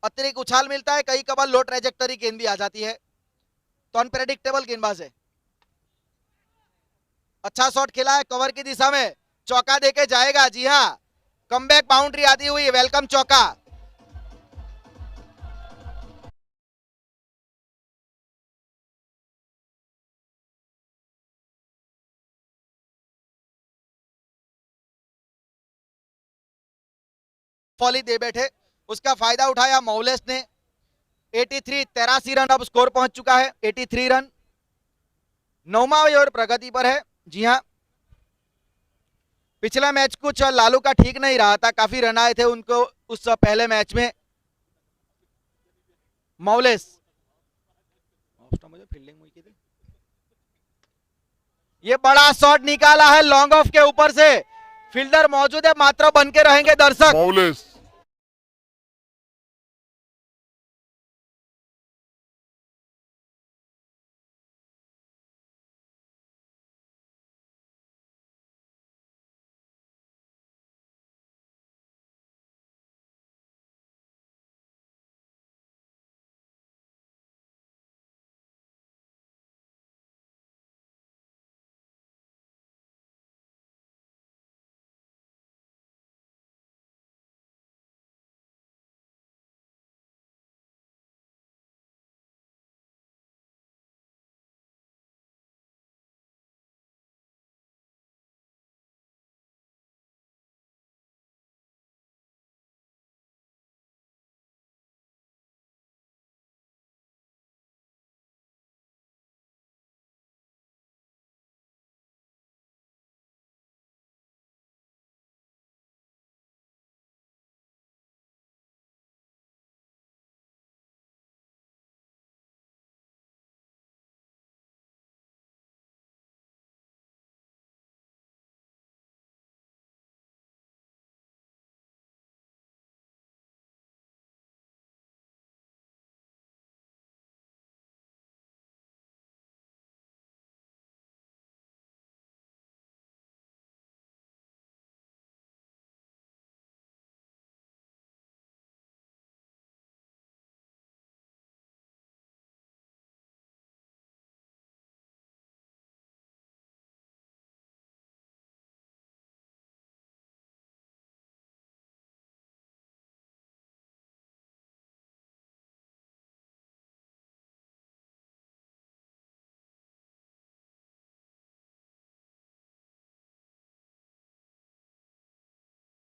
अतिरिक्त उछाल मिलता है, कई कबार लो ट्रेजेक्टरी गेंद भी आ जाती है, तो अनप्रेडिक्टेबल गेंदबाज है। अच्छा शॉट खेला है कवर की दिशा में, चौका देके जाएगा। जी हाँ, कमबैक बाउंड्री आती हुई, वेलकम चौका। फॉली दे बैठे, उसका फायदा उठाया मौलेस ने। 83 रन अब स्कोर पहुंच चुका है, 83 रन। 9वां ओवर प्रगति पर है। जी हाँ, पिछला मैच कुछ लालू का ठीक नहीं रहा था, काफी रन आए थे उनको उस पहले मैच में। मौलेस फील्डिंग हुई थी, ये बड़ा शॉट निकाला है लॉन्ग ऑफ के ऊपर से। फील्डर मौजूद है, मात्र बन के रहेंगे दर्शक। मौलिस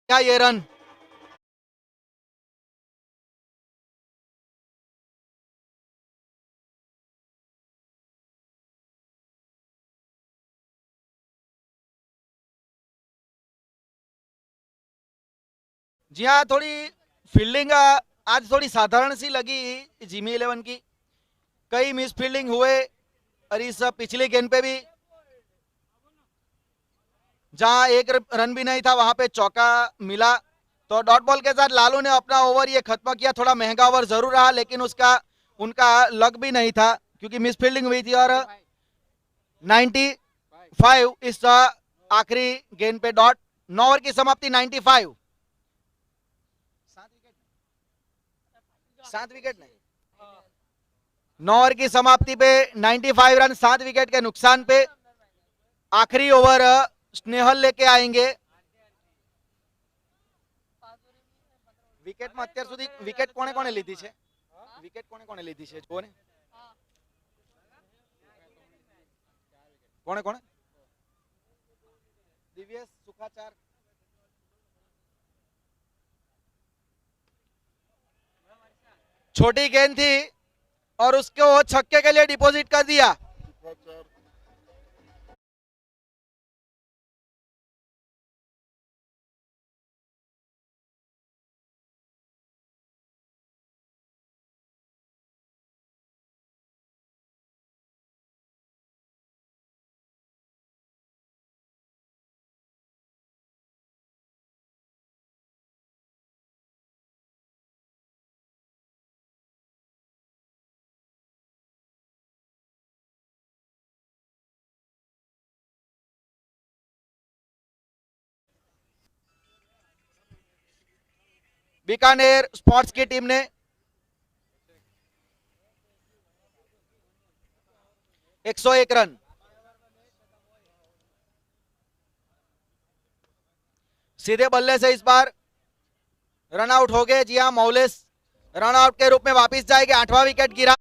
क्या ये रन, जी हाँ, थोड़ी फील्डिंग आज थोड़ी साधारण सी लगी जिमी 11 की। कई मिस फील्डिंग हुए, और इस पिछली गेंद पे भी जहां एक रन भी नहीं था वहां पे चौका मिला। तो डॉट बॉल के साथ लालू ने अपना ओवर ये खत्म किया। थोड़ा महंगा ओवर जरूर रहा, लेकिन उसका उनका लक भी नहीं था, क्योंकि मिस फील्डिंग हुई थी। और 95 इस आखिरी गेंद पे डॉट। 9 ओवर की समाप्ति 95। 7 विकेट नहीं, 9 ओवर की समाप्ति पे 95 रन, 7 विकेट के नुकसान पे। आखिरी ओवर स्नेहल लेके आएंगे। વિકેટમાં અત્યાર સુધી વિકેટ કોણે કોણે લીધી છે? વિકેટ કોણે કોણે લીધી છે? કોને કોણે કોણે? દિવ્યેશ સુખાચાર, छोटी गेंद थी और उसको छक्के के लिए डिपॉजिट कर दिया। बीकानेर स्पोर्ट्स की टीम ने। एक 101 रन। सीधे बल्ले से इस बार रन आउट हो गए। जी हां, मौलिस रन आउट के रूप में वापस जाएंगे। 8वां विकेट गिरा।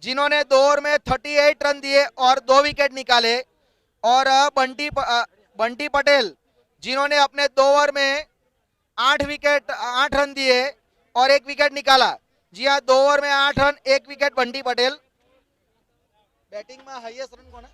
जिन्होंने 2 ओवर में 38 रन दिए और 2 विकेट निकाले। और बंटी पटेल जिन्होंने अपने 2 ओवर में 8 रन दिए और 1 विकेट निकाला। जी हाँ, 2 ओवर में 8 run 1 wicket Bunty Patel. Batting में हाईएस्ट रन कौन है?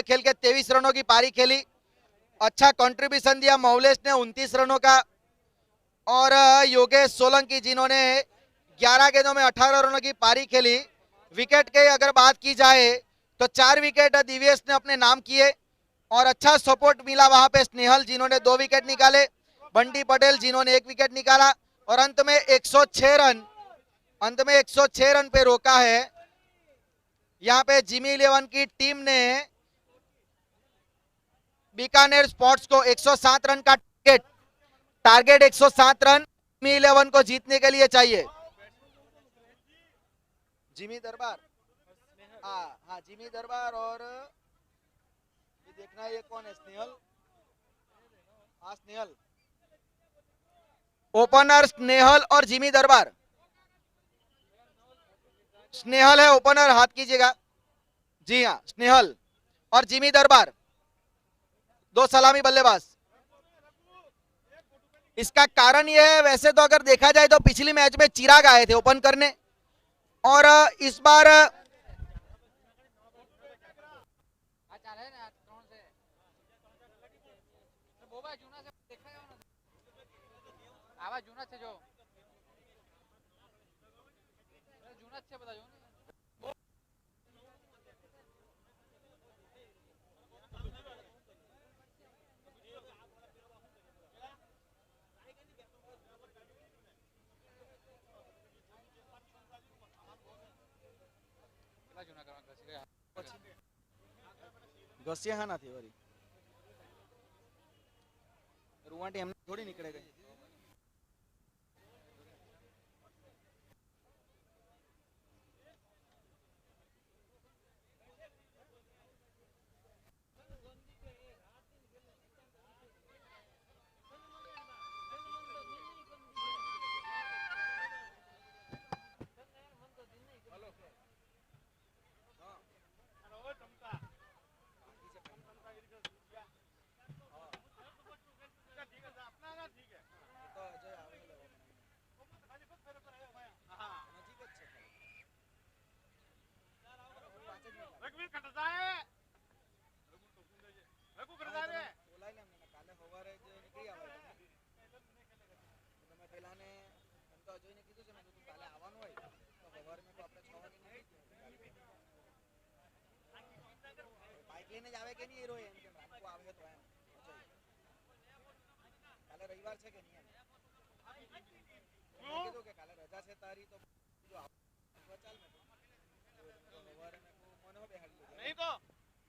खेल के 23 रनों की पारी खेली। अच्छा कंट्रीब्यूशन दिया मौलेश ने 29 रनों का और योगेश सोलंकी जिन्होंने 11 गेंदों में 18 रनों की पारी खेली। विकेट के अगर बात की जाए तो 4 विकेट दिव्येश ने अपने नाम किए और अच्छा सपोर्ट मिला वहां पे स्नेहल जिन्होंने 2 विकेट निकाले, बंटी पटेल जिन्होंने 1 विकेट निकाला और अंत में 106 रन पे रोका है। यहाँ पे जिमी 11 की टीम ने बीकानेर स्पोर्ट्स को 107 रन का टारगेट 107 रन जिमी 11 को जीतने के लिए चाहिए। जिमी दरबार, हाँ जिमी दरबार और ये देखना है ये कौन है, स्नेहल। हाँ स्नेहल, ओपनर स्नेहल और जिमी दरबार। स्नेहल है ओपनर, हाथ कीजिएगा। जी हाँ स्नेहल और जिमी दरबार 2 सलामी बल्लेबाज। इसका कारण यह है, वैसे तो अगर देखा जाए तो पिछली मैच में चिराग आए थे ओपन करने और इस बार जूना से जो जूना से बता ઘસ્યા હા નથી વરી રૂવાટી એમને થોડી નીકળે ગઈ। લઈને જ આવે કે નહીં હીરો એમ કે રાખવા આવે તો એમ કાલે રવિવાર છે કે નહીં એમ કીધું કે કાલે રજા છે તારી તો જો ચાલ મેં સવારે મેં મને હો બેહાડી નહીં તો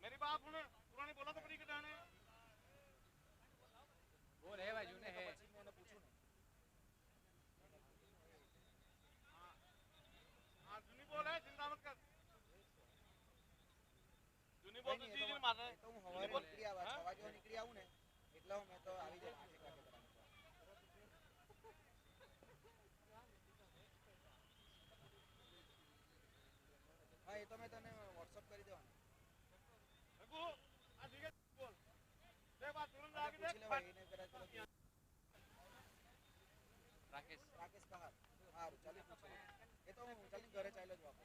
मेरी बात सुन पुरानी बोला तो पड़ी के जाने बोल है भाई जूने है मैंने पूछूं हां जूनी बोल है चिंता मत कर जूनी बोल तो चीज मार रहा है तो હું હવારે નીકળી આવા 6 વાગે નીકળી આવું ને એટલે હું મેં તો આવી જાય આખે કાકે હા એ તો મેં તને WhatsApp કરી દેવાનું રઘુ આ ઠીક છે બોલ બે બાત तुरंत आगे देख એને કરા ચલો राकेश कहार हां ચાલી પૂછો એ તો હું ચાલી ઘરે ચાલ્યો જ વાપસ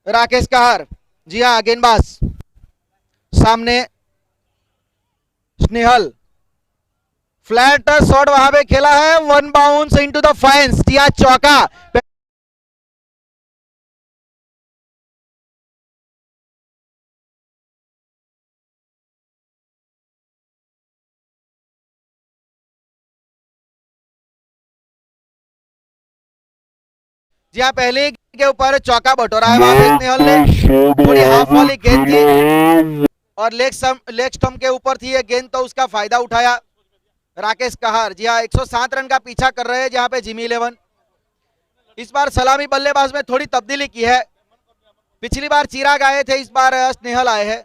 राकेश कहार, जी हाँ गेंदबाज सामने स्नेहल, फ्लैट शॉट वहां पे खेला है, one bounce into the fence, जी हाँ चौका। जी हाँ पहले के ऊपर चौका बटोरा है वहां पे स्नेहल ने, थोड़ी हाफ वाली गेंद थी और लेग स्टंप के ऊपर थी ये गेंद, तो उसका फायदा उठाया राकेश कहार। जी हाँ 107 रन का पीछा कर रहे हैं जहां पे जिमी 11। इस बार सलामी बल्लेबाज में थोड़ी तब्दीली की है, पिछली बार चिराग आए थे, इस बार स्नेहल आए हैं।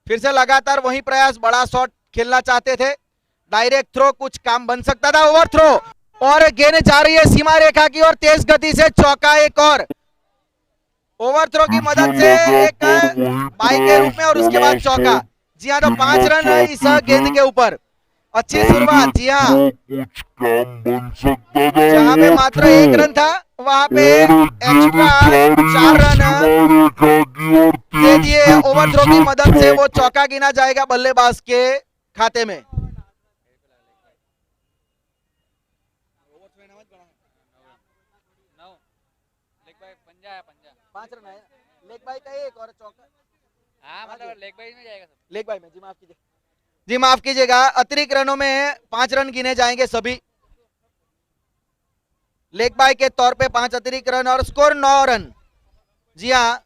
फिर से लगातार वही प्रयास, बड़ा शॉट खेलना चाहते थे, डायरेक्ट थ्रो कुछ काम बन सकता था, ओवर थ्रो और गेंद जा रही है सीमा रेखा की और तेज गति से चौका, एक और ओवर थ्रो की मदद से एक बाई के रूप में और उसके बाद चौका। जी हाँ तो 5 रन इस गेंद के ऊपर, अच्छी शुरुआत। जी हाँ कुछ काम बन सकता था, जहां पे मात्र 1 रन था वहां पे एक्स्ट्रा 4 रन दे दिए, ओवर थ्रो की मदद से वो चौका गिना जाएगा बल्लेबाज के खाते में। पांच रन आया, लेग बाई का एक और चौका। हाँ मतलब लेग बाई में जाएगा सब। लेग बाई में, जी माफ कीजिए, जी माफ कीजिएगा, अतिरिक्त रनों में 5 रन गिने जाएंगे सभी, लेग बाई के तौर पे 5 अतिरिक्त रन और स्कोर 9 रन। जी हाँ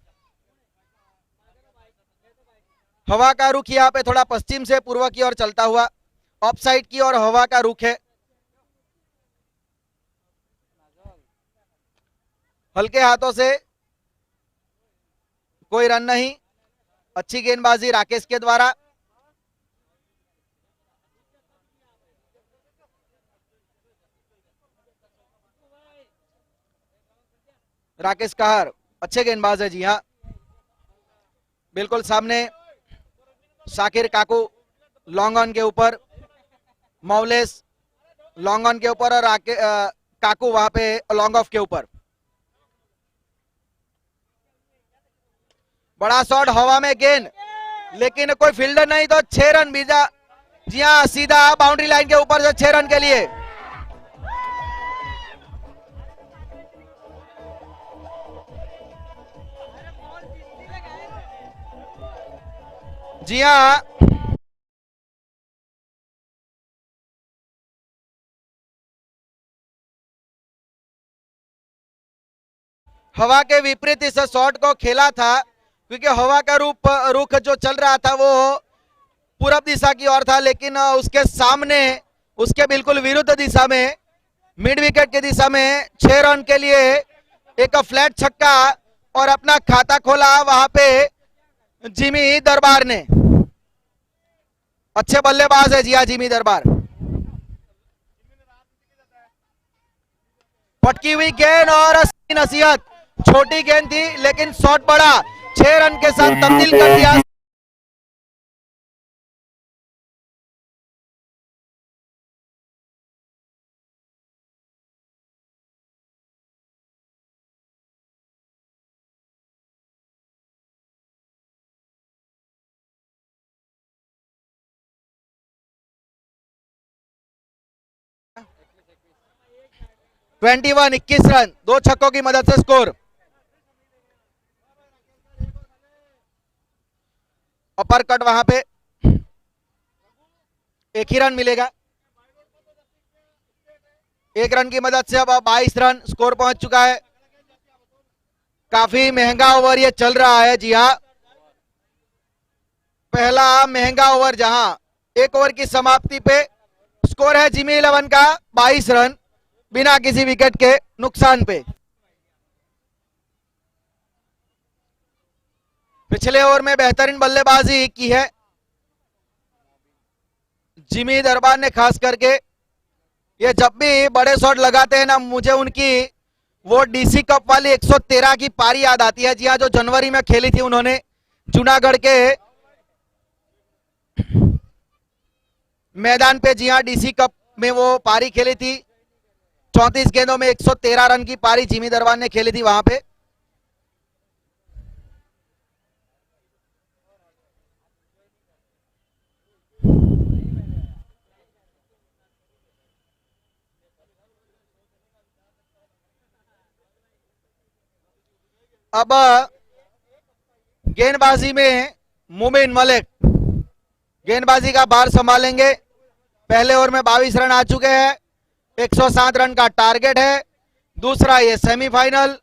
हवा का रुख यहाँ पे थोड़ा पश्चिम से पूर्व की ओर चलता हुआ, ऑफ साइड की ओर हवा का रुख है, हल्के हाथों से कोई रन नहीं, अच्छी गेंदबाजी राकेश के द्वारा। राकेश कहार अच्छे गेंदबाज है, जी हाँ बिल्कुल सामने शाकिर काकू लॉन्ग ऑन के ऊपर, मौलेस लॉन्ग ऑन के ऊपर और काकू वहां पे लॉन्ग ऑफ के ऊपर। बड़ा शॉट हवा में गेंद, लेकिन कोई फील्डर नहीं तो 6 रन बीजा। जी हाँ सीधा बाउंड्री लाइन के ऊपर से 6 रन के लिए। जी हाँ हवा के विपरीत इस शॉट को खेला था, क्योंकि हवा का रुख जो चल रहा था वो पूरब दिशा की ओर था, लेकिन उसके सामने उसके बिल्कुल विरुद्ध दिशा में मिड विकेट की दिशा में 6 रन के लिए एक फ्लैट छक्का और अपना खाता खोला वहां पे जिमी दरबार ने। अच्छे बल्लेबाज है जी हाँ जिमी दरबार। पटकी हुई गेंद और नसीहत, छोटी गेंद थी लेकिन शॉट बड़ा, 6 रन के साथ तब्दील कर दिया। ट्वेंटी 21 रन, 2 छक्कों की मदद से स्कोर। अपर कट वहां पे 1 ही रन मिलेगा, 1 रन की मदद से अब 22 रन स्कोर पहुंच चुका है। काफी महंगा ओवर ये चल रहा है, जी हाँ पहला महंगा ओवर, जहां 1 ओवर की समाप्ति पे स्कोर है जिमी 11 का 22 रन बिना किसी विकेट के नुकसान पे। पिछले ओवर में बेहतरीन बल्लेबाजी की है जिमी दरबार ने, खास करके ये जब भी बड़े शॉट लगाते हैं ना, मुझे उनकी वो डीसी कप वाली 113 की पारी याद आती है। जी हाँ जो जनवरी में खेली थी उन्होंने जूनागढ़ के मैदान पे जी हाँ डीसी कप में वो पारी खेली थी। 34 गेंदों में 113 रन की पारी जिमी दरबार ने खेली थी वहां पे। अब गेंदबाजी में मुबिन मलिक गेंदबाजी का भार संभालेंगे। पहले ओवर में 22 रन आ चुके हैं। 107 रन का टारगेट है। दूसरा ये सेमीफाइनल,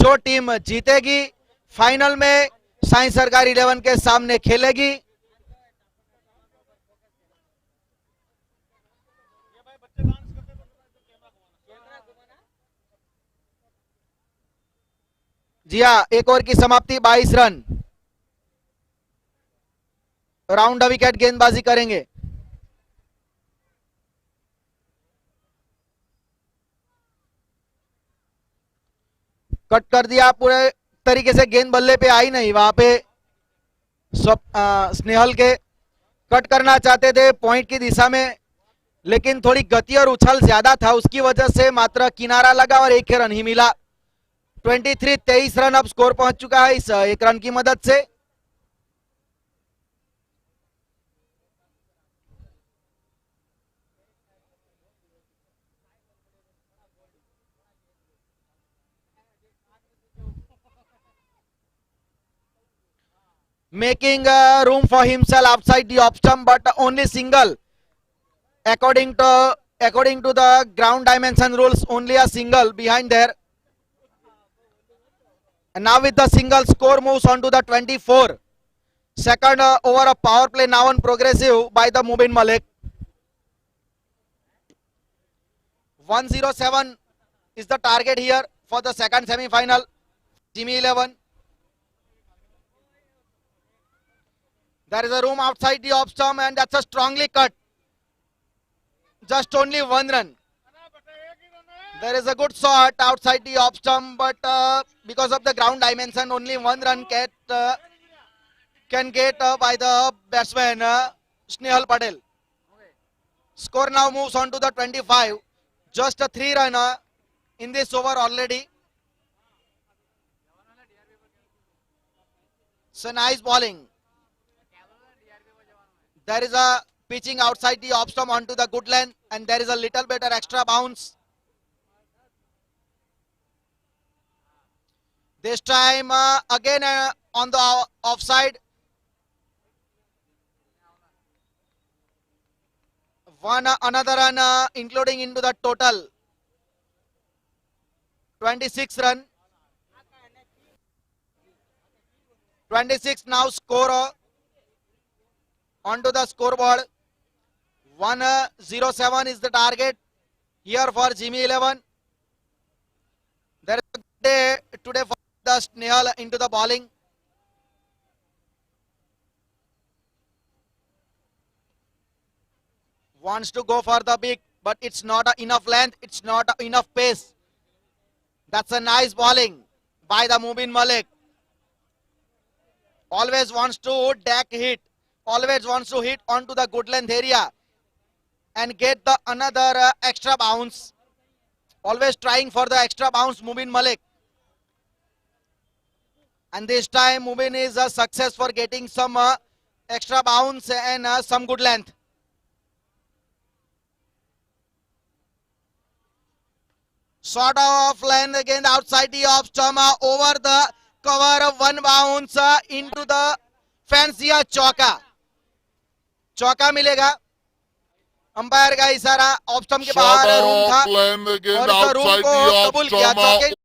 जो टीम जीतेगी फाइनल में साई सरकार 11 के सामने खेलेगी। जी हाँ, एक ओवर की समाप्ति 22 रन। राउंड विकेट गेंदबाजी करेंगे। कट कर दिया पूरे तरीके से, गेंद बल्ले पे आई नहीं वहां पे। स्नेहल के कट करना चाहते थे पॉइंट की दिशा में, लेकिन थोड़ी गति और उछल ज्यादा था, उसकी वजह से मात्र किनारा लगा और एक रन ही मिला। 23 रन अब स्कोर पहुंच चुका है इस एक रन की मदद से। making room for himself outside the off stump, but only single. According to the ground dimension rules, only a single behind there. And now with the single, score moves on to the 24. Second over of power play now on progressive by the Mubin Malik. 107 is the target here for the second semi-final. Jimmy 11. There is a room outside the off stump and that's a strongly cut. Just only 1 run. There is a good shot outside the off stump, but because of the ground dimension, only 1 run can get by the batsman Snehal Patel. Score now moves on to the 25. Just a 3 run in this over already. So nice bowling. There is a pitching outside the off stump onto the good length, and there is a little better extra bounce. This time again on the offside. Another run including into the total. 26 run. 26 now score onto the scoreboard. 107 is the target here for Jimmy 11. There is a good day today for the Snehal into the bowling. Wants to go for the big, but it's not enough length, it's not enough pace. That's a nice bowling by the Mubin Malik. Always wants to deck hit, always wants to hit onto the good length area and get the another extra bounce. Always trying for the extra bounce, Mubin Malik. And this time Mubin is a success for getting some extra bounce and some good length. Short of length again outside the off stump over the cover, one bounce into the fancy चौका. चौका मिलेगा. Umpire का इशारा, off stump के Shot बाहर room था off length again और इस रूम outside को the off कबूल किया. stump. चौके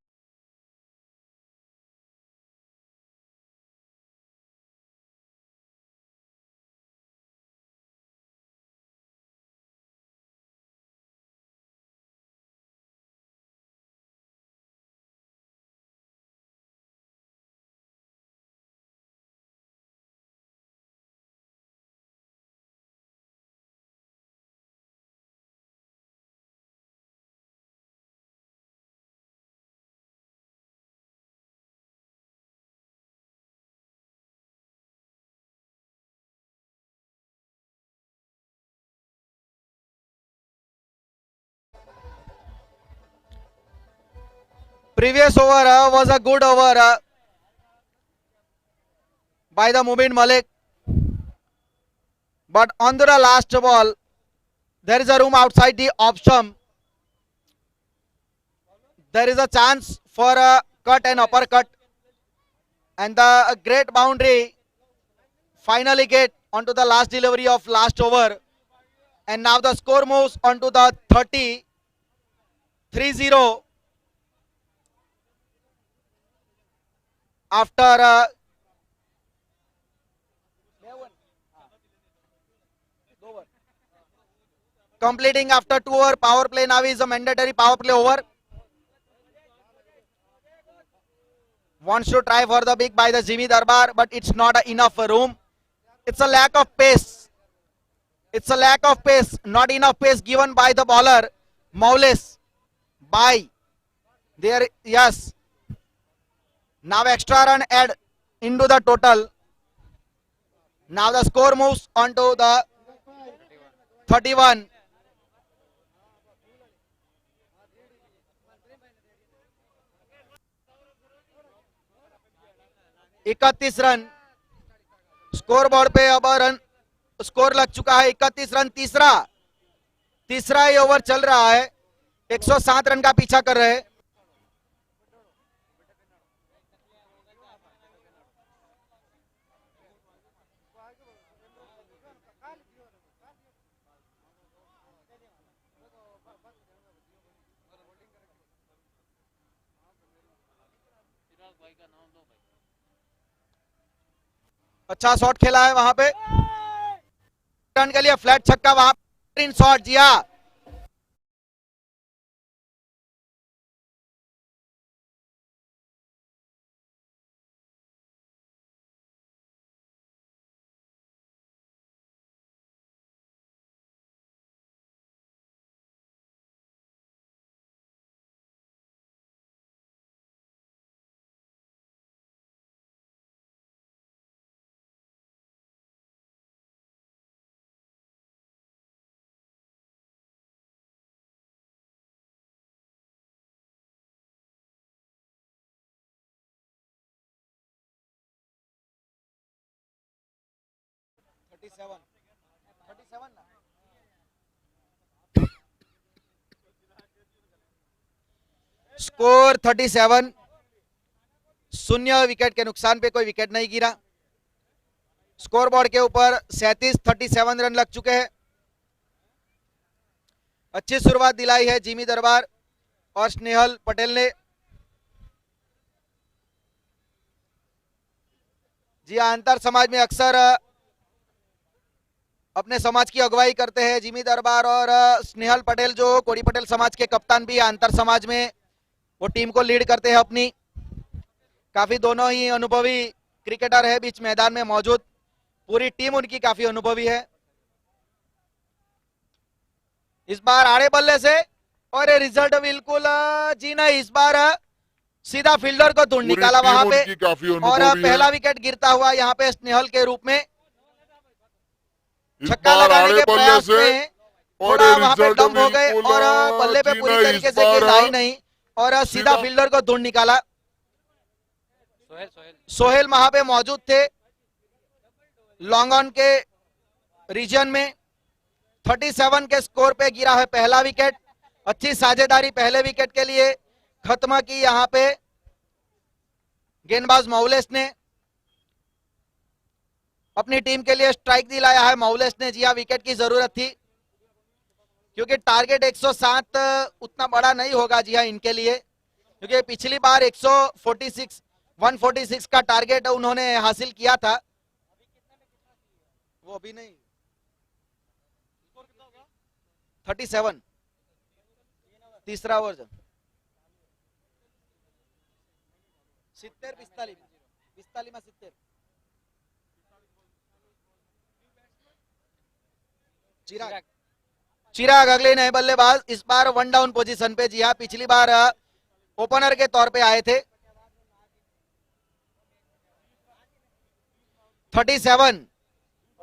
previous over was a good over by the Mubin Malik, but on the last ball there is a room outside the off stump. There is a chance for a cut and uppercut, and the great boundary finally get onto the last delivery of last over, and now the score moves onto the 3-0 after completing after 2 over power play. Now is a mandatory power play over. Wants to try for the big by the Jimmy Darbar, but it's not enough room. It's a lack of pace. It's a lack of pace. Not enough pace given by the bowler Maules. By there, yes. Now extra run add into the total. Now the score moves onto the 31. इकतीस run score board पे अब run score लग चुका है 31 run. तीसरा ही over चल रहा है। 107 रन का पीछा कर रहे हैं। अच्छा शॉट खेला है वहां पे, रन के लिए फ्लैट छक्का वहां पे शॉट। जी हाँ, स्कोर 37। शून्य विकेट के नुकसान पे कोई विकेट नहीं गिरा। स्कोर बोर्ड के ऊपर 37 रन लग चुके हैं। अच्छी शुरुआत दिलाई है जिमी दरबार और स्नेहल पटेल ने। जी हाँ, अंतर समाज में अक्सर अपने समाज की अगुवाई करते हैं जिमी दरबार और स्नेहल पटेल, जो कोड़ी पटेल समाज के कप्तान भी है। अंतर समाज में वो टीम को लीड करते हैं अपनी। काफी दोनों ही अनुभवी क्रिकेटर है बीच मैदान में मौजूद। पूरी टीम उनकी काफी अनुभवी है। इस बार आड़े बल्ले से और ये रिजल्ट बिल्कुल जी नहीं, इस बार सीधा फील्डर को ढूंढ निकाला वहां पे और पहला विकेट गिरता हुआ यहाँ पे स्नेहल के रूप में। छक्का लगाने के प्रयास में थोड़ा वहां पे डंप हो गए और बल्ले पे पूरी तरीके से गेंद आई नहीं और सीधा फील्डर को ढूंढ निकाला। सोहेल वहां पे मौजूद थे लॉन्ग ऑन के रीजन में। 37 के स्कोर पे गिरा है पहला विकेट। अच्छी साझेदारी पहले विकेट के लिए खत्म की यहाँ पे गेंदबाज मौलेस ने। अपनी टीम के लिए स्ट्राइक दिलाया है मौलेस ने। जी हाँ, विकेट की जरूरत थी क्योंकि टारगेट 107 उतना बड़ा नहीं होगा जी हाँ इनके लिए, क्योंकि पिछली बार 146 का टारगेट उन्होंने हासिल किया था। वो अभी नहीं, 37 तीसरा ओवर 70 45 में 70। चिराग अगले नए बल्लेबाज, इस बार वन डाउन पोजीशन पे। जी हाँ, पिछली बार ओपनर के तौर पे आए थे। 37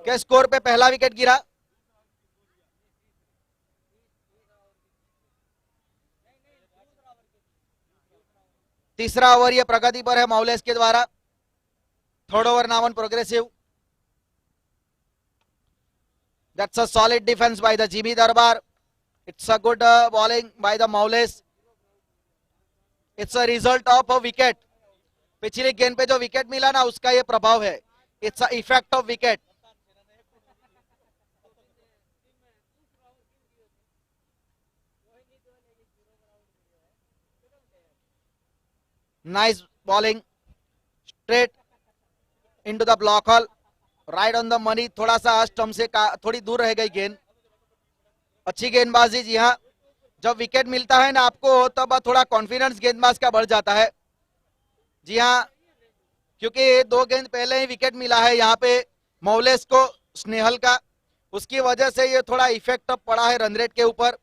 के स्कोर पे पहला विकेट गिरा। तीसरा ओवर ये प्रगति पर है मौलेस के द्वारा. Third over now on progressive. That's a solid defense by the Jimmy Darbar. It's a good bowling by the Maules. It's a result of a wicket. पिछली गेंद पे जो विकेट मिला ना उसका ये प्रभाव है. It's a effect of wicket. Nice bowling. Straight into the block hole. Right on the money. थोड़ा सा स्टंप से थोड़ी दूर रह गई गेंद. अच्छी गेंदबाजी. जी हाँ, जब विकेट मिलता है ना आपको तब थोड़ा कॉन्फिडेंस गेंदबाज का बढ़ जाता है. जी हाँ, क्योंकि 2 गेंद पहले ही विकेट मिला है यहाँ पे मौलेस को स्नेहल का. उसकी वजह से ये थोड़ा इफेक्ट पड़ा है रन रेट के ऊपर.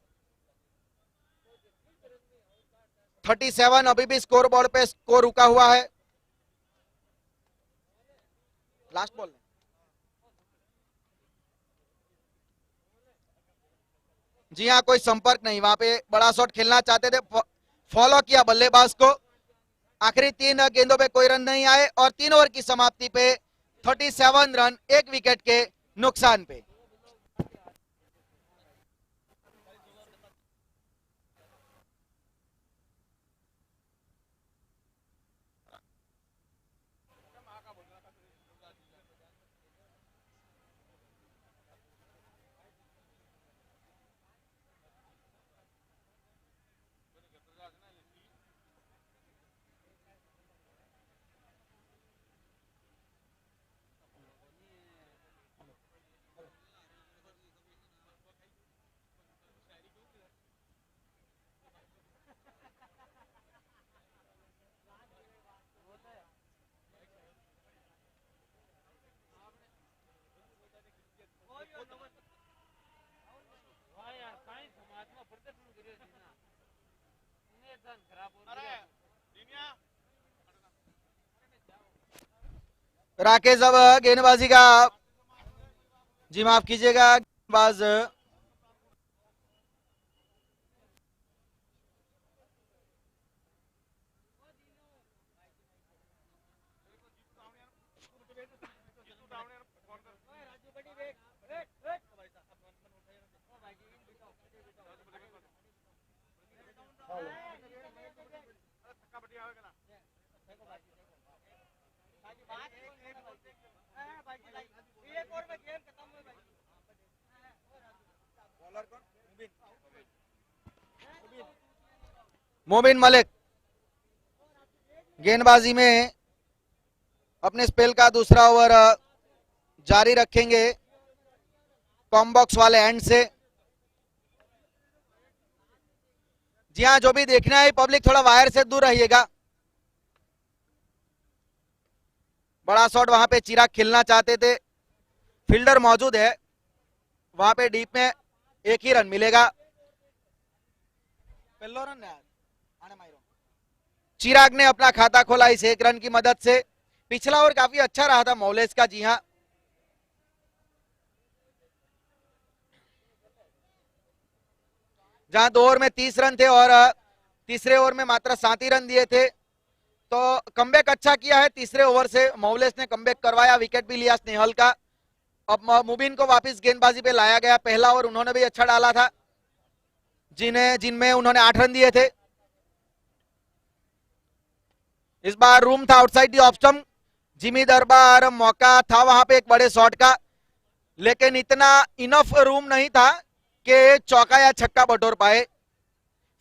37 अभी भी स्कोर बोर्ड पे स्कोर रुका हुआ है. Last ball. जी हाँ, कोई संपर्क नहीं. वहां पे बड़ा शॉट खेलना चाहते थे, फॉलो किया बल्लेबाज को. आखिरी 3 गेंदों पे कोई रन नहीं आए और 3 ओवर की समाप्ति पे 37 रन 1 विकेट के नुकसान पे. राकेश अब गेंदबाजी का, जी माफ कीजिएगा, गेंदबाज मोबिन मलिक गेंदबाजी में अपने स्पेल का दूसरा ओवर जारी रखेंगे कॉम्बॉक्स वाले एंड से. जी हाँ, जो भी देखना है पब्लिक थोड़ा वायर से दूर रहिएगा. बड़ा शॉट वहां पे चिराग खेलना चाहते थे, फील्डर मौजूद है वहां पे. डीप में 1 ही रन मिलेगा. पहला रन है. चिराग ने अपना खाता खोला इस 1 रन की मदद से. पिछला ओवर काफी अच्छा रहा था मौलेस का. जी हाँ, जहां 2 ओवर में 30 रन थे और तीसरे ओवर में मात्र 7 ही रन दिए थे, तो कमबैक अच्छा किया है. तीसरे ओवर से मौलेस ने कमबैक करवाया, विकेट भी लिया स्नेहल का. अब मुबिन को वापस गेंदबाजी पे लाया गया. पहला ओवर उन्होंने भी अच्छा डाला था, जिनमें उन्होंने 8 रन दिए थे. इस बार रूम था outside the off stump. Jimmy दरबार मौका था वहां पे एक बड़े शॉट का, लेकिन इतना इनफ रूम नहीं था कि चौका या छक्का बटोर पाए.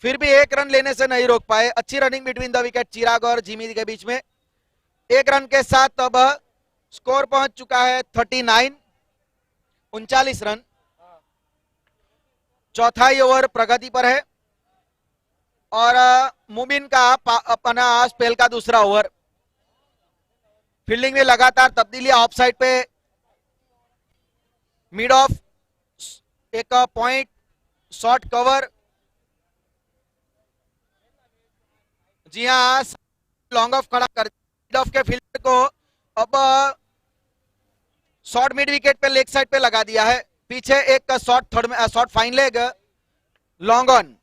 फिर भी 1 रन लेने से नहीं रोक पाए. अच्छी रनिंग बिटवीन द विकेट चिराग और जिमी के बीच में. 1 रन के साथ अब स्कोर पहुंच चुका है 39, 39 रन. चौथा ही ओवर प्रगति पर है और मुबिन का अपना स्पेल का दूसरा ओवर. फील्डिंग में लगातार तब्दीलियां. ऑफ साइड पे मिड ऑफ एक पॉइंट शॉर्ट कवर. जी हाँ, लॉन्ग ऑफ खड़ा कर मिड ऑफ के फील्डर को अब शॉर्ट मिड विकेट पे लेग साइड पे लगा दिया है. पीछे एक शॉर्ट थर्ड में short fine leg long on.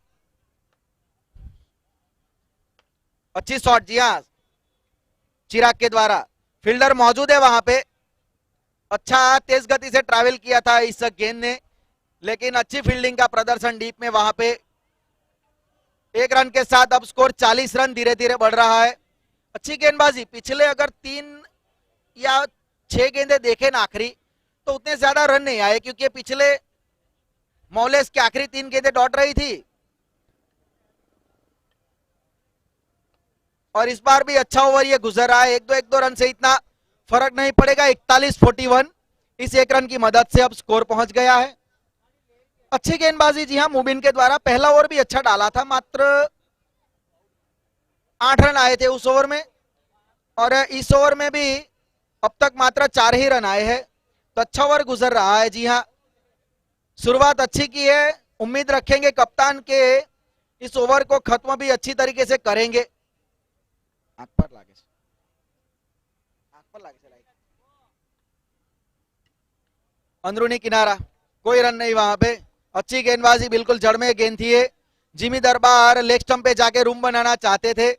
अच्छी शॉट, जी हाँ, चिराग के द्वारा। फील्डर मौजूद है वहां पे, अच्छा तेज गति से ट्रैवल किया था इस गेंद ने, लेकिन अच्छी फील्डिंग का प्रदर्शन डीप में वहां पे। 1 रन के साथ अब स्कोर 40 रन धीरे धीरे बढ़ रहा है। अच्छी गेंदबाजी, पिछले अगर 3 या 6 गेंदे देखे ना आखिरी, तो उतने ज्यादा रन नहीं आए, क्योंकि पिछले मौलेस की आखिरी 3 गेंदें डॉट रही थी, और इस बार भी अच्छा ओवर ये गुजर रहा है। 1-2 रन से इतना फर्क नहीं पड़ेगा। 41-41 इस 1 रन की मदद से अब स्कोर पहुंच गया है। अच्छी गेंदबाजी, जी हाँ, मुबिन के द्वारा। पहला ओवर भी अच्छा डाला था, मात्र 8 रन आए थे उस ओवर में, और इस ओवर में भी अब तक मात्र 4 ही रन आए हैं, तो अच्छा ओवर गुजर रहा है। जी हाँ, शुरुआत अच्छी की है, उम्मीद रखेंगे कप्तान के इस ओवर को खत्म भी अच्छी तरीके से करेंगे। आंख पर लागे, आंख पर लागे, अंदरूनी किनारा, कोई रन नहीं वहां पे। अच्छी गेंदबाजी, बिल्कुल जड़ में गेंद थी ये। जिमी दरबार लेग स्टंप पे जाके रूम बनाना चाहते थे,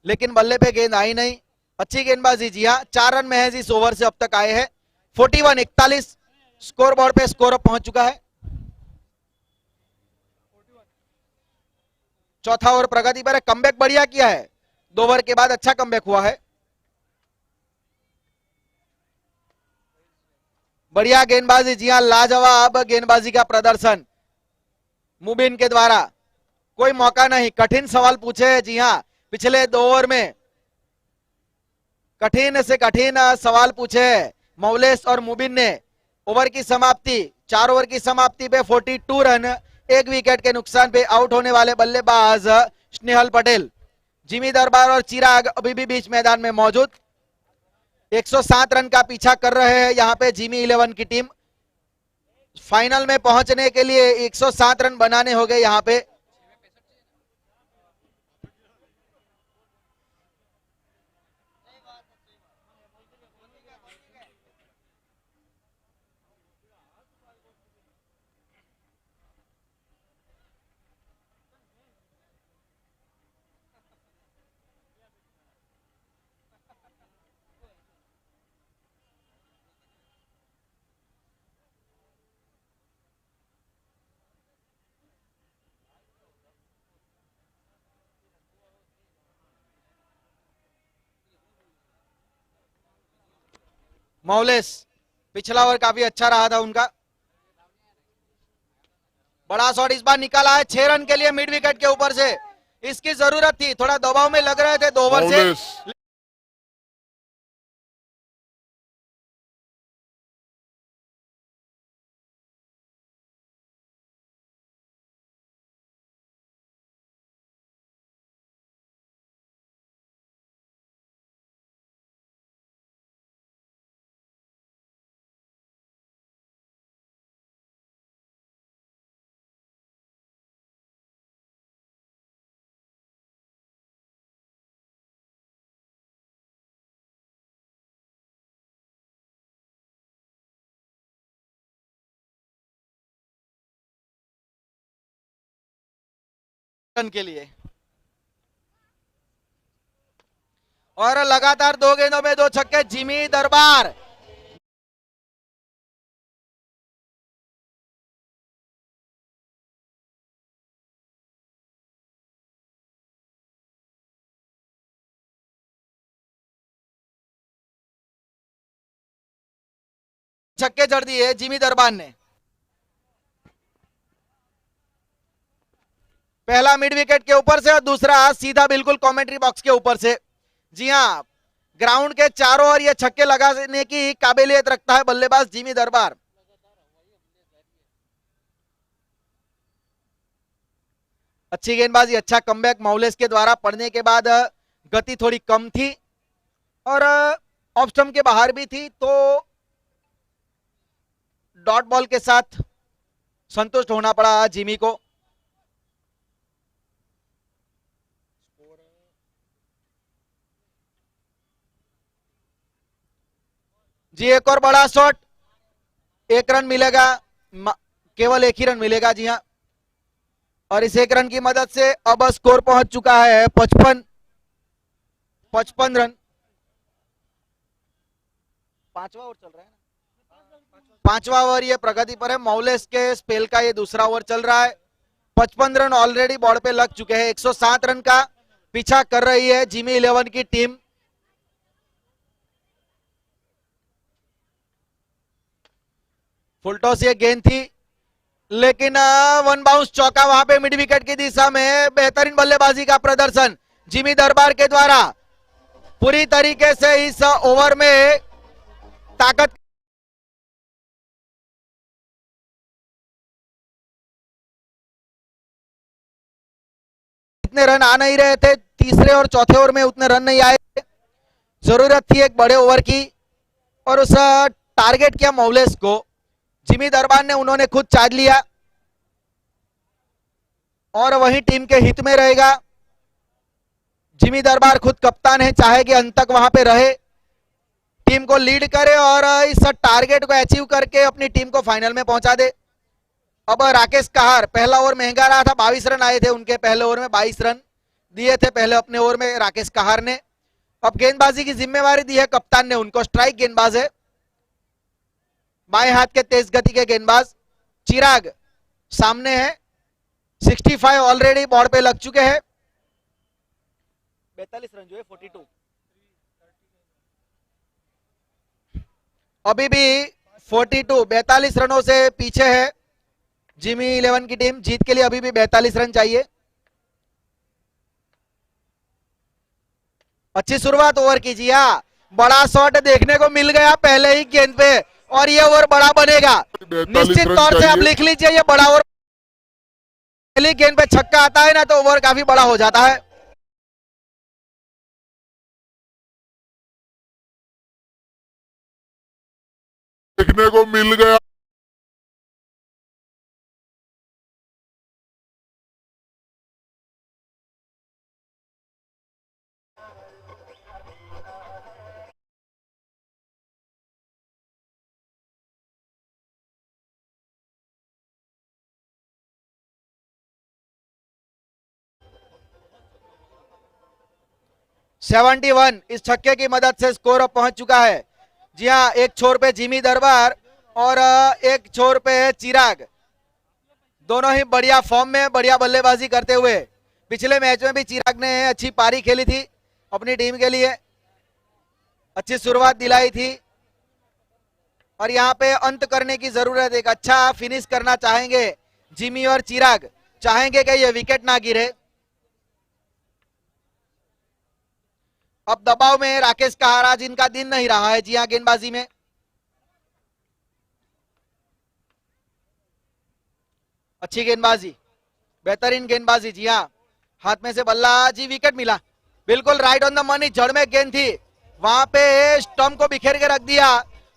लेकिन बल्ले पे गेंद आई नहीं। अच्छी गेंदबाजी, जी हाँ, 4 रन महज इस ओवर से अब तक आए हैं। 41-41 स्कोर बोर्ड पे स्कोर अप पहुंच चुका है। चौथा ओवर प्रगति पर है, कमबैक बढ़िया किया है, 2 ओवर के बाद अच्छा कमबैक हुआ है। बढ़िया गेंदबाजी, जी हाँ, लाजवाब गेंदबाजी का प्रदर्शन मुबिन के द्वारा। कोई मौका नहीं, कठिन सवाल पूछे, जी हाँ, पिछले 2 ओवर में कठिन से कठिन सवाल पूछे मौलेस और मुबिन ने। ओवर की समाप्ति, 4 ओवर की समाप्ति पे 42 रन, 1 विकेट के नुकसान पे आउट होने वाले बल्लेबाज स्नेहल पटेल। जिमी दरबार और चिराग अभी भी बीच मैदान में मौजूद। 107 रन का पीछा कर रहे हैं यहाँ पे जिमी 11 की टीम। फाइनल में पहुंचने के लिए 107 रन बनाने हो गए यहाँ पे। मौलेस, पिछला ओवर काफी अच्छा रहा था उनका। बड़ा शॉट इस बार निकाला है 6 रन के लिए मिड विकेट के ऊपर से। इसकी जरूरत थी, थोड़ा दबाव में लग रहे थे 2 ओवर से। मौलेस रन के लिए, और लगातार 2 गेंदों में 2 छक्के जिमी दरबार। छक्के जड़ दिए जिमी दरबार ने। पहला मिड विकेट के ऊपर से और दूसरा सीधा बिल्कुल कमेंट्री बॉक्स के ऊपर से। जी हाँ, ग्राउंड के चारों ओर ये छक्के लगाने की काबिलियत रखता है बल्लेबाज जिमी दरबार। अच्छी गेंदबाजी, अच्छा कमबैक मौलेस के द्वारा। पड़ने के बाद गति थोड़ी कम थी और ऑफ स्टंप के बाहर भी थी, तो डॉट बॉल के साथ संतुष्ट होना पड़ा जिमी को। जी एक और बड़ा शॉट, 1 रन मिलेगा, केवल 1 ही रन मिलेगा, जी हाँ, और इस 1 रन की मदद से अब स्कोर पहुंच चुका है 55। 55 रन। पांचवा ओवर चल रहा है ना, पांचवा ओवर ये प्रगति पर है। मौलेस के स्पेल का ये दूसरा ओवर चल रहा है। 55 रन ऑलरेडी बोर्ड पे लग चुके हैं। 107 रन का पीछा कर रही है जिमी 11 की टीम। फुल टॉस ये गेंद थी, लेकिन वन बाउंस चौका वहां पे मिड विकेट की दिशा में। बेहतरीन बल्लेबाजी का प्रदर्शन जिमी दरबार के द्वारा। पूरी तरीके से इस ओवर में ताकत इतने रन आ नहीं रहे थे। तीसरे और चौथे ओवर में उतने रन नहीं आए। जरूरत थी एक बड़े ओवर की और उस टारगेट किया मौलेस को। जिमी दरबार ने उन्होंने खुद चार्ज लिया और वही टीम के हित में रहेगा। जिमी दरबार खुद कप्तान है, चाहेगी अंत तक वहां पे रहे, टीम को लीड करे और इस टारगेट को अचीव करके अपनी टीम को फाइनल में पहुंचा दे। अब राकेश कहार, पहला ओवर महंगा रहा था, 22 रन आए थे उनके पहले ओवर में। 22 रन दिए थे पहले अपने ओवर में राकेश कहार ने। अब गेंदबाजी की जिम्मेवारी दी है कप्तान ने उनको। स्ट्राइक गेंदबाज है, बाएं हाथ के तेज गति के गेंदबाज चिराग सामने है। 65 ऑलरेडी बोर्ड पे लग चुके हैं। 42 रन जो है 42। अभी भी 42 रनों से पीछे है जिमी 11 की टीम। जीत के लिए अभी भी 42 रन चाहिए। अच्छी शुरुआत ओवर की जी। हाँ, बड़ा शॉट देखने को मिल गया पहले ही गेंद पे और ये ओवर बड़ा बनेगा। 42 निश्चित रन तौर से आप चाहिए। लिख लीजिए, ये बड़ा ओवर। पहली गेंद पे छक्का आता है ना तो ओवर काफी बड़ा हो जाता है। देखने को मिल गया। सेवेंटी 71 इस छक्के की मदद से स्कोर अब पहुंच चुका है। जी हाँ, एक छोर पे जिमी दरबार और एक छोर पे है चिराग। दोनों ही बढ़िया फॉर्म में, बढ़िया बल्लेबाजी करते हुए। पिछले मैच में भी चिराग ने अच्छी पारी खेली थी अपनी टीम के लिए, अच्छी शुरुआत दिलाई थी और यहाँ पे अंत करने की जरूरत है। एक अच्छा फिनिश करना चाहेंगे जिमी और चिराग, चाहेंगे कि ये विकेट ना गिरे। अब दबाव में राकेश कहार, आज इनका दिन नहीं रहा है जी हाँ गेंदबाजी में। अच्छी गेंदबाजी, बेहतरीन गेंदबाजी जी हाँ। हाथ में से बल्ला जी, विकेट मिला बिल्कुल राइट ऑन द मनी। जड़ में गेंद थी, वहां पे स्टंप को बिखेर के रख दिया